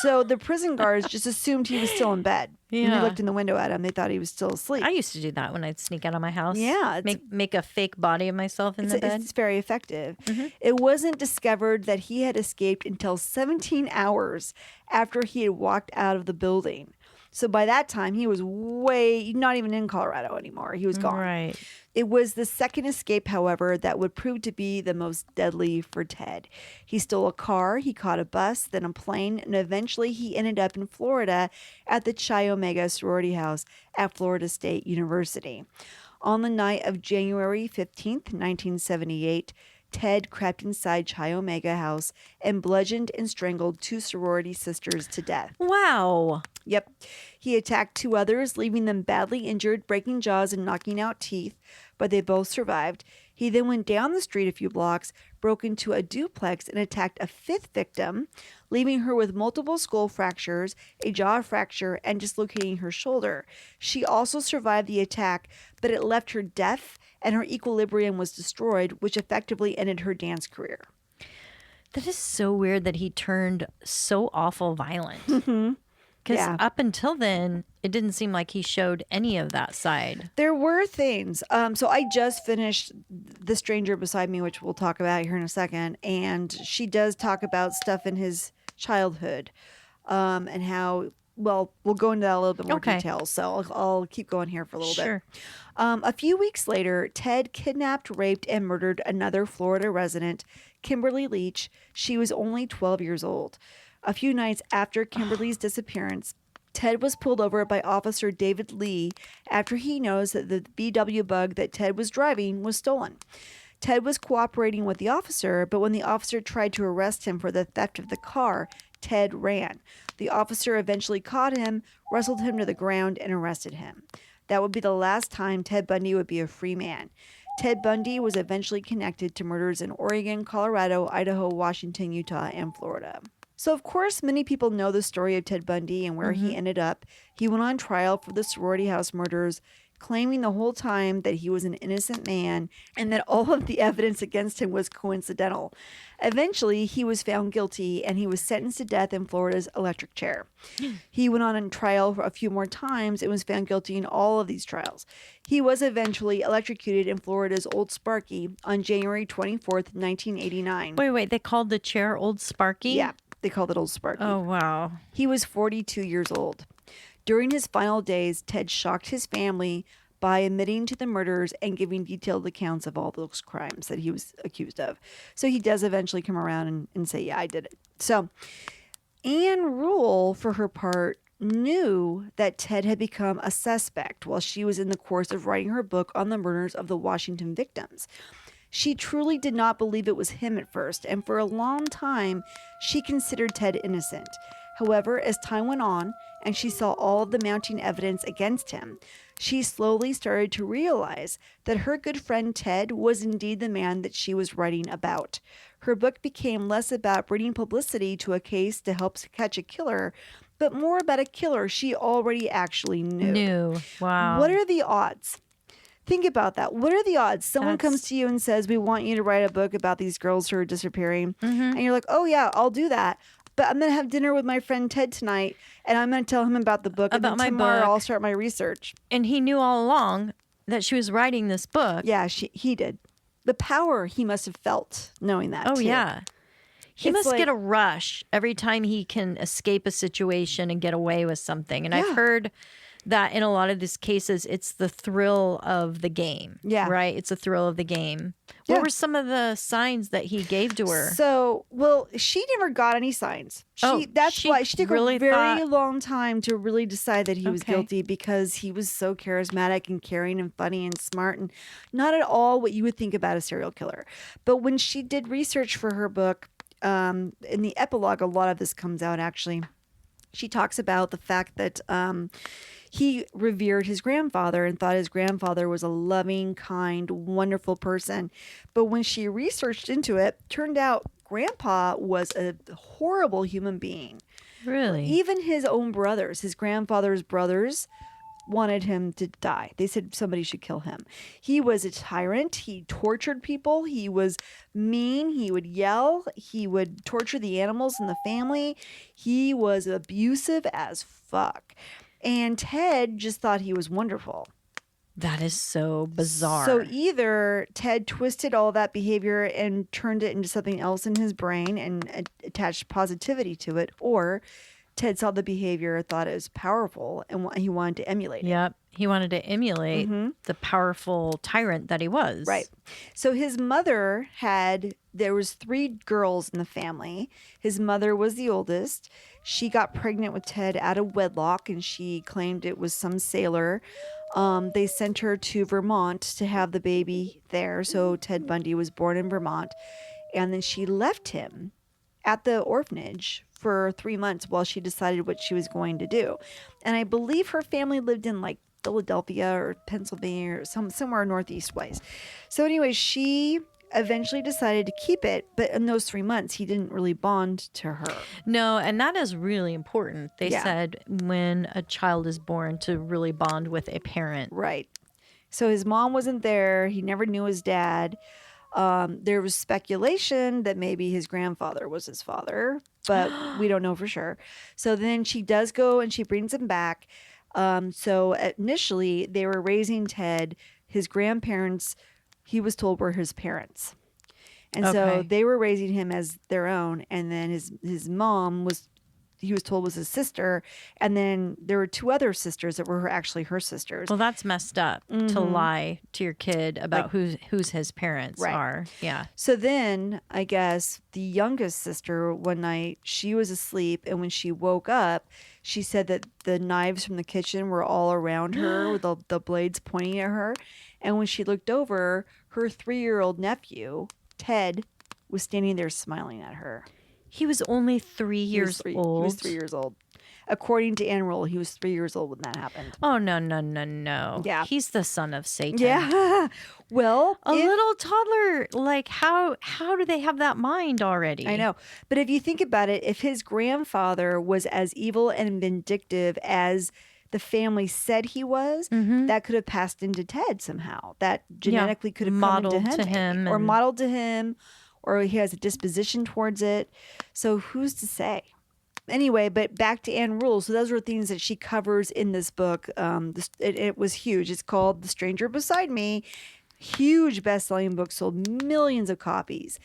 So the prison guards just assumed he was still in bed. When they Yeah. looked in the window at him, they thought he was still asleep. I used to do that when I'd sneak out of my house. Yeah, it's- make a fake body of myself in the bed. It's very effective. It wasn't discovered that he had escaped until 17 hours after he had walked out of the building. So by that time, he was not even in Colorado anymore. He was gone. Right. It was the second escape, however, that would prove to be the most deadly for Ted. He stole a car, he caught a bus, then a plane, and eventually he ended up in Florida at the Chi Omega sorority house at Florida State University. On the night of January 15th, 1978, Ted crept inside Chi Omega house and bludgeoned and strangled 2 sorority sisters to death. Wow. Yep. He attacked 2 others, leaving them badly injured, breaking jaws and knocking out teeth, but they both survived. He then went down the street a few blocks, broke into a duplex, and attacked a 5th victim, leaving her with multiple skull fractures, a jaw fracture, and dislocating her shoulder. She also survived the attack, but it left her deaf and her equilibrium was destroyed, which effectively ended her dance career. That is so weird that he turned so awful violent. Because Yeah. up until then, it didn't seem like he showed any of that side. There were things. So I just finished The Stranger Beside Me, which we'll talk about here in a second. And she does talk about stuff in his childhood and how, well, we'll go into that a little bit more Okay. detail. So I'll keep going here for a little Sure. bit. A few weeks later, Ted kidnapped, raped, and murdered another Florida resident, Kimberly Leach. She was only 12 years old. A few nights after Kimberly's disappearance, Ted was pulled over by Officer David Lee after he noticed that the VW Bug that Ted was driving was stolen. Ted was cooperating with the officer, but when the officer tried to arrest him for the theft of the car, Ted ran. The officer eventually caught him, wrestled him to the ground, and arrested him. That would be the last time Ted Bundy would be a free man. Ted Bundy was eventually connected to murders in Oregon, Colorado, Idaho, Washington, Utah, and Florida. So, of course, many people know the story of Ted Bundy and where he ended up. He went on trial for the sorority house murders, claiming the whole time that he was an innocent man and that all of the evidence against him was coincidental. Eventually, he was found guilty and he was sentenced to death in Florida's electric chair. He went on trial for a few more times and was found guilty in all of these trials. He was eventually electrocuted in Florida's Old Sparky on January 24th, 1989. Wait. They called the chair Old Sparky? Yeah, they called it Old Sparky. Oh, wow. He was 42 years old. During his final days, Ted shocked his family by admitting to the murders and giving detailed accounts of all those crimes that he was accused of. So he does eventually come around and say, yeah, I did it. So Anne Rule, for her part, knew that Ted had become a suspect while she was in the course of writing her book on the murders of the Washington victims. She truly did not believe it was him at first, and for a long time, she considered Ted innocent. However, as time went on and she saw all of the mounting evidence against him, she slowly started to realize that her good friend Ted was indeed the man that she was writing about. Her book became less about bringing publicity to a case to help catch a killer, but more about a killer she already actually knew. Wow. What are the odds? Think about that. What are the odds? Someone comes to you and says, we want you to write a book about these girls who are disappearing. And you're like, oh, yeah, I'll do that. But I'm going to have dinner with my friend Ted tonight, and I'm going to tell him about the book. About and my then tomorrow book. I'll start my research. And he knew all along that she was writing this book. Yeah, he did. The power he must have felt knowing that, Oh, too. yeah. He It's must like- get a rush every time he can escape a situation and get away with something. And Yeah. I've heard that in a lot of these cases, it's the thrill of the game. Yeah. Right? It's the thrill of the game. Yeah. What were some of the signs that he gave to her? So, well, she never got any signs. That's she why she took really a very thought- long time to really decide that he was Okay. guilty, because he was so charismatic and caring and funny and smart and not at all what you would think about a serial killer. But when she did research for her book, in the epilogue, a lot of this comes out actually. She talks about the fact that he revered his grandfather and thought his grandfather was a loving, kind, wonderful person. But when she researched into it, turned out Grandpa was a horrible human being. Really? Even his own brothers, his grandfather's brothers, wanted him to die. They said somebody should kill him. He was a tyrant. He tortured people. He was mean. He would yell. He would torture the animals in the family. He was abusive as fuck. And Ted just thought he was wonderful. That is so bizarre. So either Ted twisted all that behavior and turned it into something else in his brain and attached positivity to it, or Ted saw the behavior, thought it was powerful, and he wanted to emulate it. Yep. He wanted to emulate the powerful tyrant that he was. Right. So his mother there was 3 girls in the family. His mother was the oldest. She got pregnant with Ted out of wedlock, and she claimed it was some sailor. They sent her to Vermont to have the baby there. So Ted Bundy was born in Vermont. And then she left him at the orphanage for 3 months while she decided what she was going to do. And I believe her family lived in like Philadelphia or Pennsylvania or somewhere northeast wise. So anyway, she eventually decided to keep it, but in those 3 months he didn't really bond to her. No, and that is really important. They Yeah. said when a child is born to really bond with a parent. Right. So his mom wasn't there. He never knew his dad. There was speculation that maybe his grandfather was his father, but we don't know for sure. So then she does go and she brings him back. So initially they were raising Ted. His grandparents, he was told, were his parents. And so Okay. they were raising him as their own. And then his mom he was told was his sister. And then there were 2 other sisters that were actually her sisters. Well, that's messed up to lie to your kid about who's his parents Right. are. Yeah. So then, I guess, the youngest sister, one night, she was asleep, and when she woke up, she said that the knives from the kitchen were all around her with the blades pointing at her. And when she looked over, her 3-year-old nephew, Ted, was standing there smiling at her. He was only 3 He was years three- old. He was 3 years old. According to Anne Rule, he was 3 years old when that happened. Oh, no. Yeah. He's the son of Satan. Yeah. Well, A little toddler. Like, how do they have that mind already? I know. But if you think about it, if his grandfather was as evil and vindictive as the family said he was, that could have passed into Ted somehow. That genetically could have Modeled come into to him, him or and- modeled to him, or he has a disposition towards it. So who's to say? Anyway, but back to Anne Rule. So those were things that she covers in this book. It was huge. It's called The Stranger Beside Me. Huge best-selling book, sold millions of copies.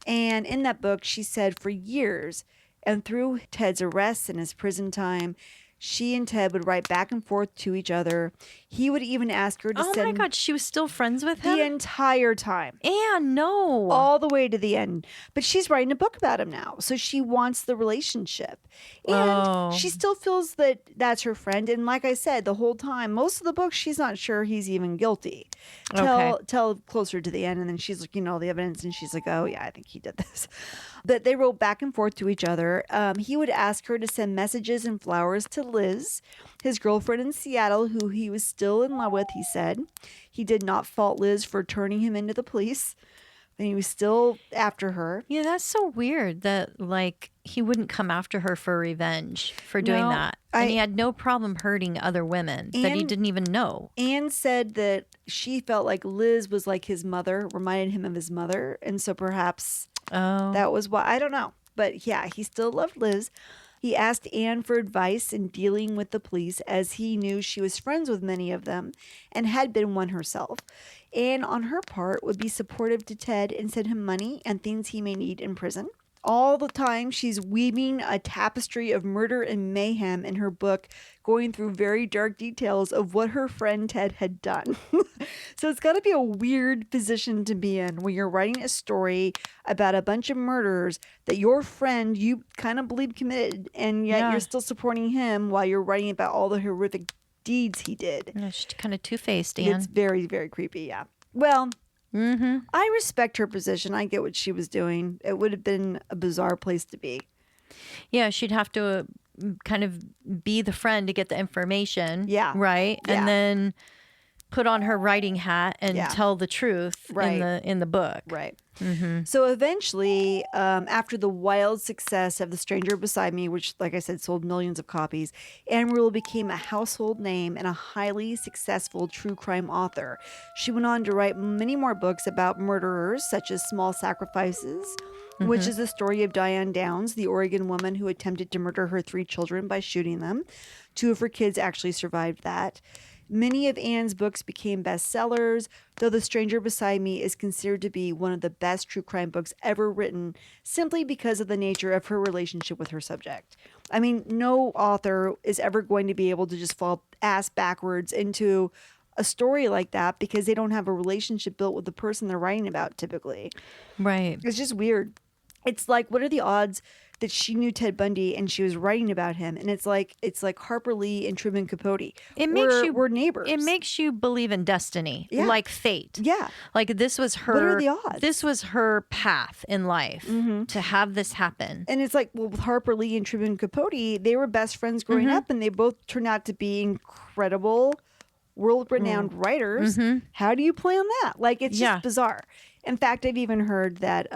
And in that book, she said for years, and through Ted's arrests and his prison time, she and Ted would write back and forth to each other. He would even ask her to Oh send my God, she was still friends with him? the entire time. And no. All the way to the end. But she's writing a book about him now. So she wants the relationship. And she still feels that that's her friend. And like I said, the whole time, most of the book, she's not sure he's even guilty. Till closer to the end. And then she's looking at all the evidence and she's like, oh, yeah, I think he did this. But they wrote back and forth to each other. He would ask her to send messages and flowers to Liz, his girlfriend in Seattle, who he was still in love with, he said. He did not fault Liz for turning him into the police. And he was still after her. Yeah, that's so weird that, like, he wouldn't come after her for revenge for doing that. And he had no problem hurting other women that he didn't even know. Anne said that she felt like Liz was like his mother, reminded him of his mother. And so perhaps that was why. I don't know. But yeah, he still loved Liz. He asked Anne for advice in dealing with the police as he knew she was friends with many of them and had been one herself. Anne, on her part, would be supportive to Ted and send him money and things he may need in prison. All the time, she's weaving a tapestry of murder and mayhem in her book, going through very dark details of what her friend Ted had done. So it's got to be a weird position to be in when you're writing a story about a bunch of murders that your friend you kind of believe committed, and yet you're still supporting him while you're writing about all the horrific deeds he did. Yeah, she's kind of two-faced, Anne. It's very, very creepy, yeah. Well... I respect her position. I get what she was doing. It would have been a bizarre place to be. Yeah, she'd have to kind of be the friend to get the information. Yeah. Right? Yeah. And then put on her writing hat and tell the truth in the book. Right. So eventually, after the wild success of The Stranger Beside Me, which, like I said, sold millions of copies, Anne Rule became a household name and a highly successful true crime author. She went on to write many more books about murderers, such as Small Sacrifices, which is the story of Diane Downs, the Oregon woman who attempted to murder her 3 children by shooting them. 2 of her kids actually survived that. Many of Anne's books became bestsellers, though The Stranger Beside Me is considered to be one of the best true crime books ever written, simply because of the nature of her relationship with her subject. I mean, no author is ever going to be able to just fall ass backwards into a story like that because they don't have a relationship built with the person they're writing about typically. Right. It's just weird. It's like, what are the odds that she knew Ted Bundy and she was writing about him? And it's like Harper Lee and Truman Capote. We're neighbors. It makes you believe in destiny, like fate. Yeah. Like this was her. What are the odds? This was her path in life to have this happen. And it's like, well, with Harper Lee and Truman Capote, they were best friends growing up, and they both turned out to be incredible, world-renowned writers. How do you play on that? Like, it's just bizarre. In fact, I've even heard that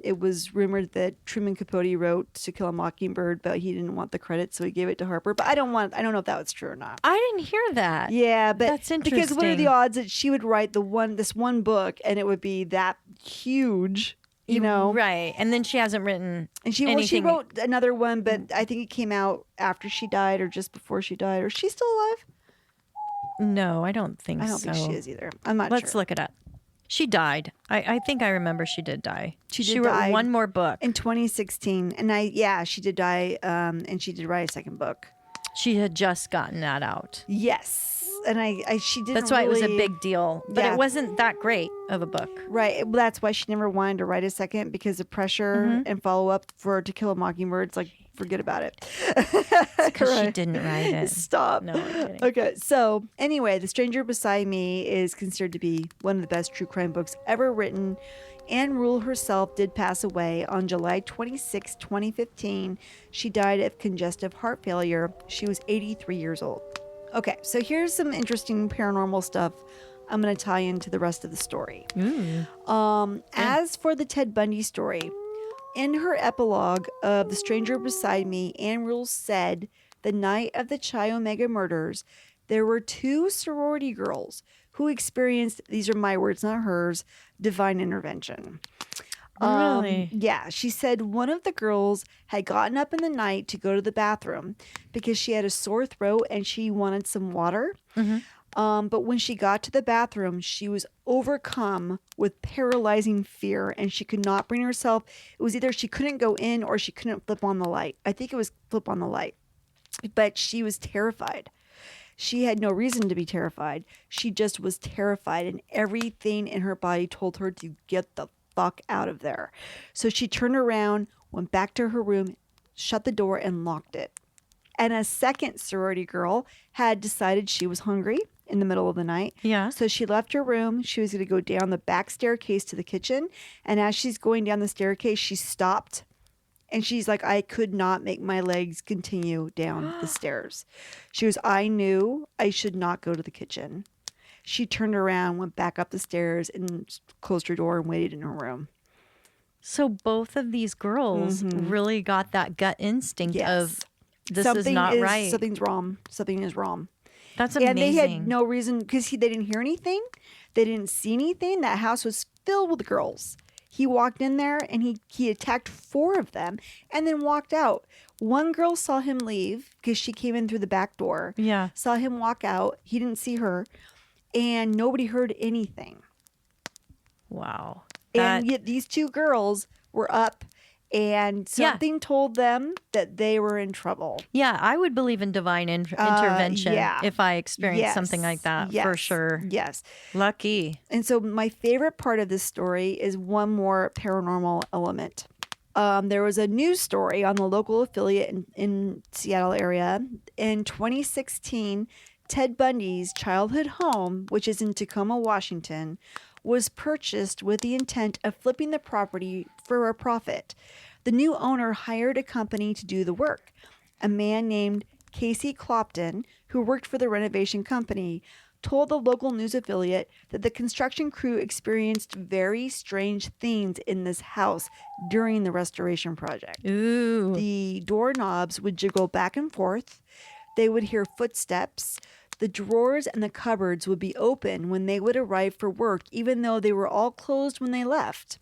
it was rumored that Truman Capote wrote To Kill a Mockingbird, but he didn't want the credit, so he gave it to Harper. But I don't know if that was true or not. I didn't hear that. Yeah, but that's interesting. Because what are the odds that she would write this one book and it would be that huge? You know, right? And then she hasn't written. And she wrote another one, but I think it came out after she died or just before she died. Or is she still alive? No, I don't think so. I don't think she is either. I'm not sure. Let's look it up. She died. I think I remember she did die. She wrote die one more book in 2016, and she did die. And she did write a second book. She had just gotten that out. Yes, and she didn't. That's why really, it was a big deal, but it wasn't that great of a book. Right. Well, that's why she never wanted to write a second because of pressure and follow up for To Kill a Mockingbird. It's like, forget about it. Because she didn't write it. Stop. No, I'm kidding. Okay, so anyway, The Stranger Beside Me is considered to be one of the best true crime books ever written. Anne Rule herself did pass away on July 26, 2015. She died of congestive heart failure. She was 83 years old. Okay, so here's some interesting paranormal stuff I'm going to tie into the rest of the story. As for the Ted Bundy story, in her epilogue of The Stranger Beside Me, Anne Rule said the night of the Chi Omega murders, there were 2 sorority girls who experienced, these are my words, not hers, divine intervention. Really? Yeah. She said one of the girls had gotten up in the night to go to the bathroom because she had a sore throat and she wanted some water. But when she got to the bathroom, she was overcome with paralyzing fear and she could not bring herself. It was either she couldn't go in or she couldn't flip on the light. I think it was flip on the light. But she was terrified. She had no reason to be terrified. She just was terrified, and everything in her body told her to get the fuck out of there. So she turned around, went back to her room, shut the door, and locked it. And a second sorority girl had decided she was hungry in the middle of the night. Yeah. So she left her room. She was going to go down the back staircase to the kitchen. And as she's going down the staircase, she stopped. And she's like, I could not make my legs continue down the stairs. She goes, I knew I should not go to the kitchen. She turned around, went back up the stairs, and closed her door and waited in her room. So both of these girls really got that gut instinct of this is not right. Something's wrong. Something is wrong. That's amazing. And they had no reason because they didn't hear anything. They didn't see anything. That house was filled with girls. He walked in there and he attacked 4 of them and then walked out. One girl saw him leave because she came in through the back door. Yeah. Saw him walk out. He didn't see her. And nobody heard anything. Wow. And yet these 2 girls were up and something told them that they were in trouble. Yeah, I would believe in divine intervention if I experienced something like that, for sure. Yes. Lucky. And so my favorite part of this story is one more paranormal element. There was a news story on the local affiliate in Seattle area. In 2016, Ted Bundy's childhood home, which is in Tacoma, Washington, was purchased with the intent of flipping the property for a profit. The new owner hired a company to do the work. A man named Casey Clopton, who worked for the renovation company, told the local news affiliate that the construction crew experienced very strange things in this house during the restoration project. Ooh. The doorknobs would jiggle back and forth. They would hear footsteps. The drawers and the cupboards would be open when they would arrive for work, even though they were all closed when they left.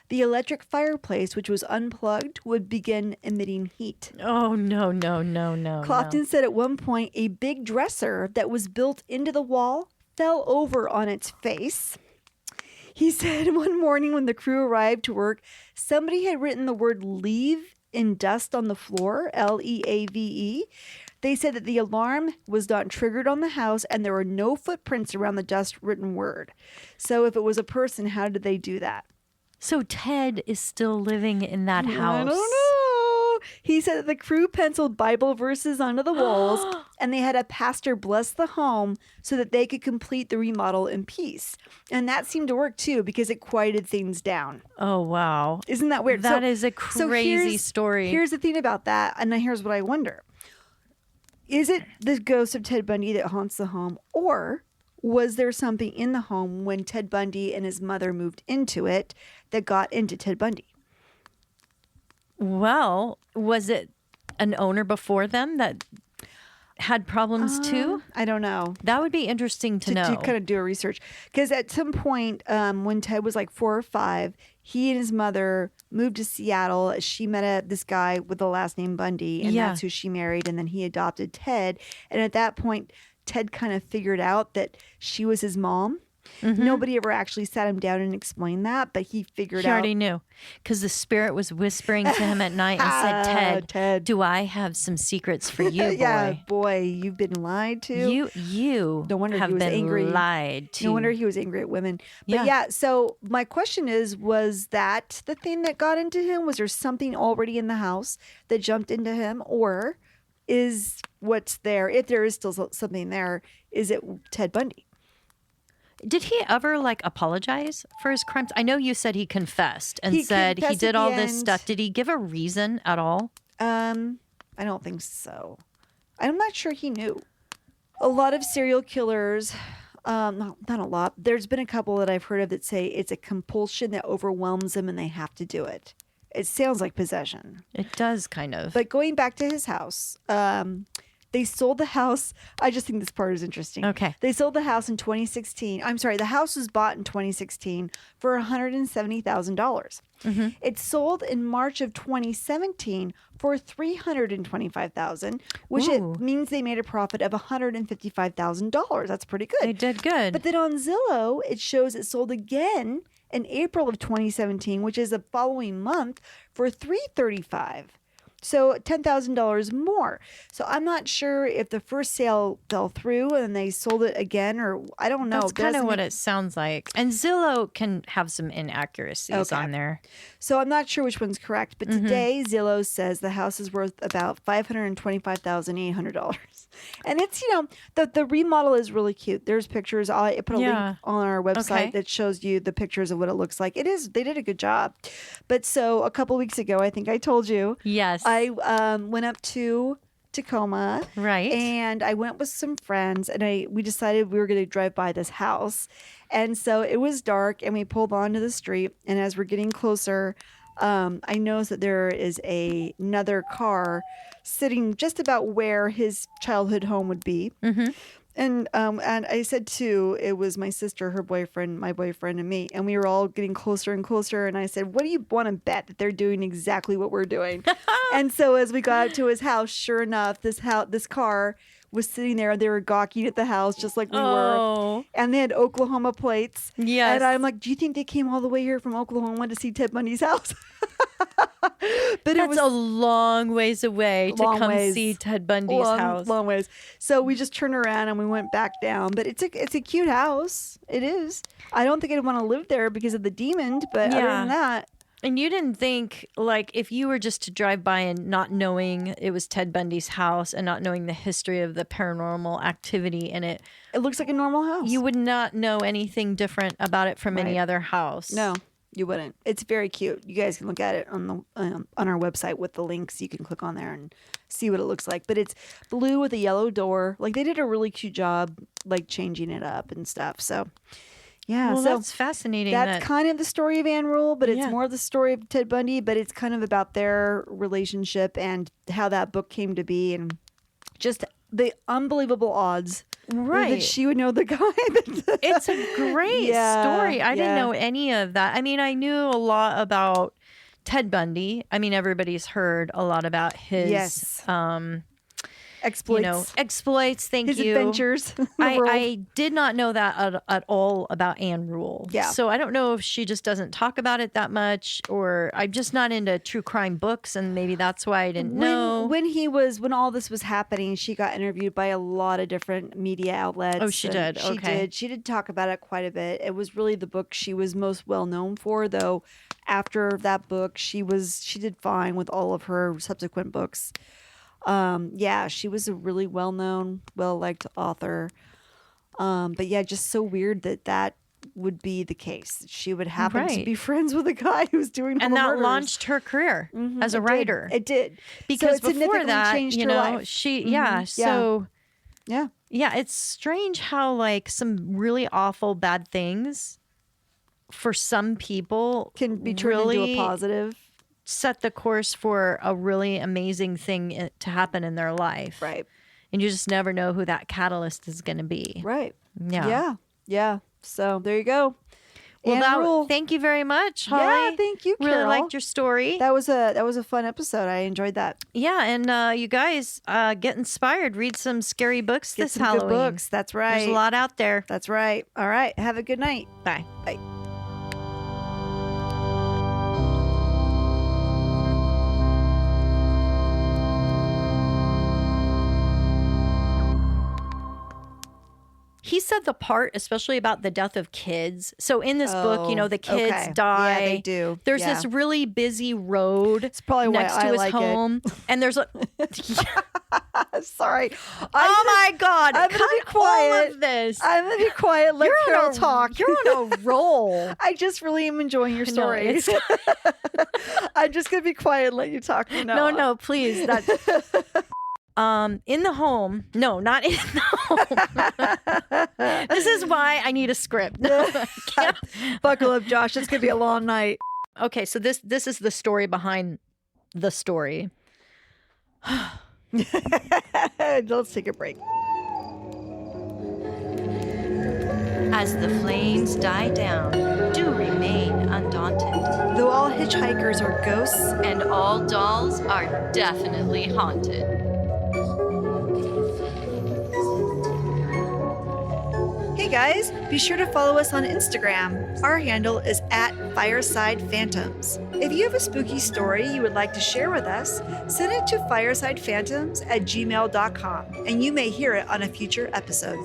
The electric fireplace, which was unplugged, would begin emitting heat. Oh, no. Clopton said at one point a big dresser that was built into the wall fell over on its face. He said one morning when the crew arrived to work, somebody had written the word leave in dust on the floor, Leave. They said that the alarm was not triggered on the house and there were no footprints around the dust written word. So if it was a person, how did they do that? So Ted is still living in that house. I don't know. He said that the crew penciled Bible verses onto the walls and they had a pastor bless the home so that they could complete the remodel in peace. And that seemed to work too because it quieted things down. Oh, wow. Isn't that weird? That is a crazy story. Here's the thing about that. And here's what I wonder. Is it the ghost of Ted Bundy that haunts the home, or was there something in the home when Ted Bundy and his mother moved into it that got into Ted Bundy? Well, was it an owner before them that had problems too? I don't know. That would be interesting to know. To kind of do a research. Because at some point, when Ted was like 4 or 5, he and his mother moved to Seattle. She met this guy with the last name Bundy, and that's who she married. And then he adopted Ted. And at that point, Ted kind of figured out that she was his mom. Mm-hmm. Nobody ever actually sat him down and explained that, but he figured out. He already knew because the spirit was whispering to him at night and said, Ted, do I have some secrets for you, boy? Yeah, boy, you've been lied to. You no wonder have he was been angry. Lied to. No wonder he was angry at women. But yeah, so my question is, was that the thing that got into him? Was there something already in the house that jumped into him? Or is what's there, if there is still something there, is it Ted Bundy? Did he ever apologize for his crimes? I know you said he confessed and said he confessed did at all the this end. stuff. Did he give a reason at all? I don't think so. I'm not sure he knew. A lot of serial killers, not a lot. There's been a couple that I've heard of that say it's a compulsion that overwhelms them and they have to do it. It sounds like possession. It does kind of. But going back to his house, they sold the house. I just think this part is interesting. Okay. They sold the house in 2016. I'm sorry, the house was bought in 2016 for $170,000. Mm-hmm. It sold in March of 2017 for $325,000, which it means they made a profit of $155,000. That's pretty good. They did good. But then on Zillow, it shows it sold again in April of 2017, which is the following month, for $335,000. So $10,000 more. So I'm not sure if the first sale fell through and they sold it again, or I don't know. That's kind of what it sounds like. And Zillow can have some inaccuracies Okay. on there. So I'm not sure which one's correct, but today Zillow says the house is worth about $525,800. And it's, the remodel is really cute. There's pictures. I put a link on our website that shows you the pictures of what it looks like. They did a good job. But so a couple weeks ago, I think I told you. Yes. I went up to Tacoma. Right. And I went with some friends and we decided we were going to drive by this house. And so it was dark and we pulled onto the street. And as we're getting closer, I noticed that there is another car sitting just about where his childhood home would be. Mm-hmm. And I said too, it was my sister, her boyfriend, my boyfriend, and me, and we were all getting closer and closer. And I said, "What do you want to bet that they're doing exactly what we're doing?" And so as we got up to his house, sure enough, this car was sitting there. They were gawking at the house just like we were, and they had Oklahoma plates. Yes. And I'm like, "Do you think they came all the way here from Oklahoma to see Ted Bundy's house?" But That's a long ways away to come see Ted Bundy's house. Long ways. So we just turned around and we went back down. But it's a cute house. It is. I don't think I'd want to live there because of the demon. But other than that. And you didn't think, like, if you were just to drive by and not knowing it was Ted Bundy's house and not knowing the history of the paranormal activity in it, it looks like a normal house. You would not know anything different about it from any other house. No. You wouldn't. It's very cute. You guys can look at it on our website with the links. You can click on there and see what it looks like. But it's blue with a yellow door. Like, they did a really cute job, like, changing it up and stuff. So, yeah. Well, so that's fascinating. That's kind of the story of Anne Rule, but it's more the story of Ted Bundy. But it's kind of about their relationship and how that book came to be, and just the unbelievable odds. Right. That she would know the guy. It's a great story. I didn't know any of that. I mean, I knew a lot about Ted Bundy. I mean, everybody's heard a lot about his exploits. Exploits. Thank his you. Adventures. I did not know that at all about Anne Rule. Yeah. So I don't know if she just doesn't talk about it that much, or I'm just not into true crime books, and maybe that's why I didn't know. When all this was happening, she got interviewed by a lot of different media outlets. Oh, she did. Okay. She did talk about it quite a bit. It was really the book she was most well known for, though. After that book, she did fine with all of her subsequent books. She was a really well-known, well-liked author. But yeah, just so weird that would be the case. She would happen to be friends with a guy who's doing all and the that murders. launched her career as a writer. It did. Because so it before that, changed her life. It's strange how, like, some really awful bad things for some people can be turned into a positive. Set the course for a really amazing thing to happen in their life. Right. And you just never know who that catalyst is going to be. Right. Yeah. Yeah. So there you go. Well, thank you very much, Holly. Yeah, thank you, Carol. Really liked your story. That was a fun episode. I enjoyed that. Yeah, and you guys get inspired. Read some scary books this Halloween. Good books. That's right. There's a lot out there. That's right. All right. Have a good night. Bye. Bye. He said the part, especially about the death of kids. So in this book, the kids die. Yeah, they do. There's this really busy road next to his home. And there's a... Sorry. My God. I'm going to be quiet. All of this. I'm going to be quiet. Let Carol talk. You're on a roll. I just really am enjoying your story. I'm just going to be quiet and let you talk. No, please. In the home. No, not in the home. This is why I need a script. Buckle up, Josh. It's going to be a long night. Okay, so this is the story behind the story. Let's take a break. As the flames die down, do remain undaunted. Though all hitchhikers are ghosts, and all dolls are definitely haunted. Hey Hey guys, be sure to follow us on Instagram. Our handle is @FiresidePhantoms. If you have a spooky story you would like to share with us, send it to firesidephantoms@gmail.com and you may hear it on a future episode.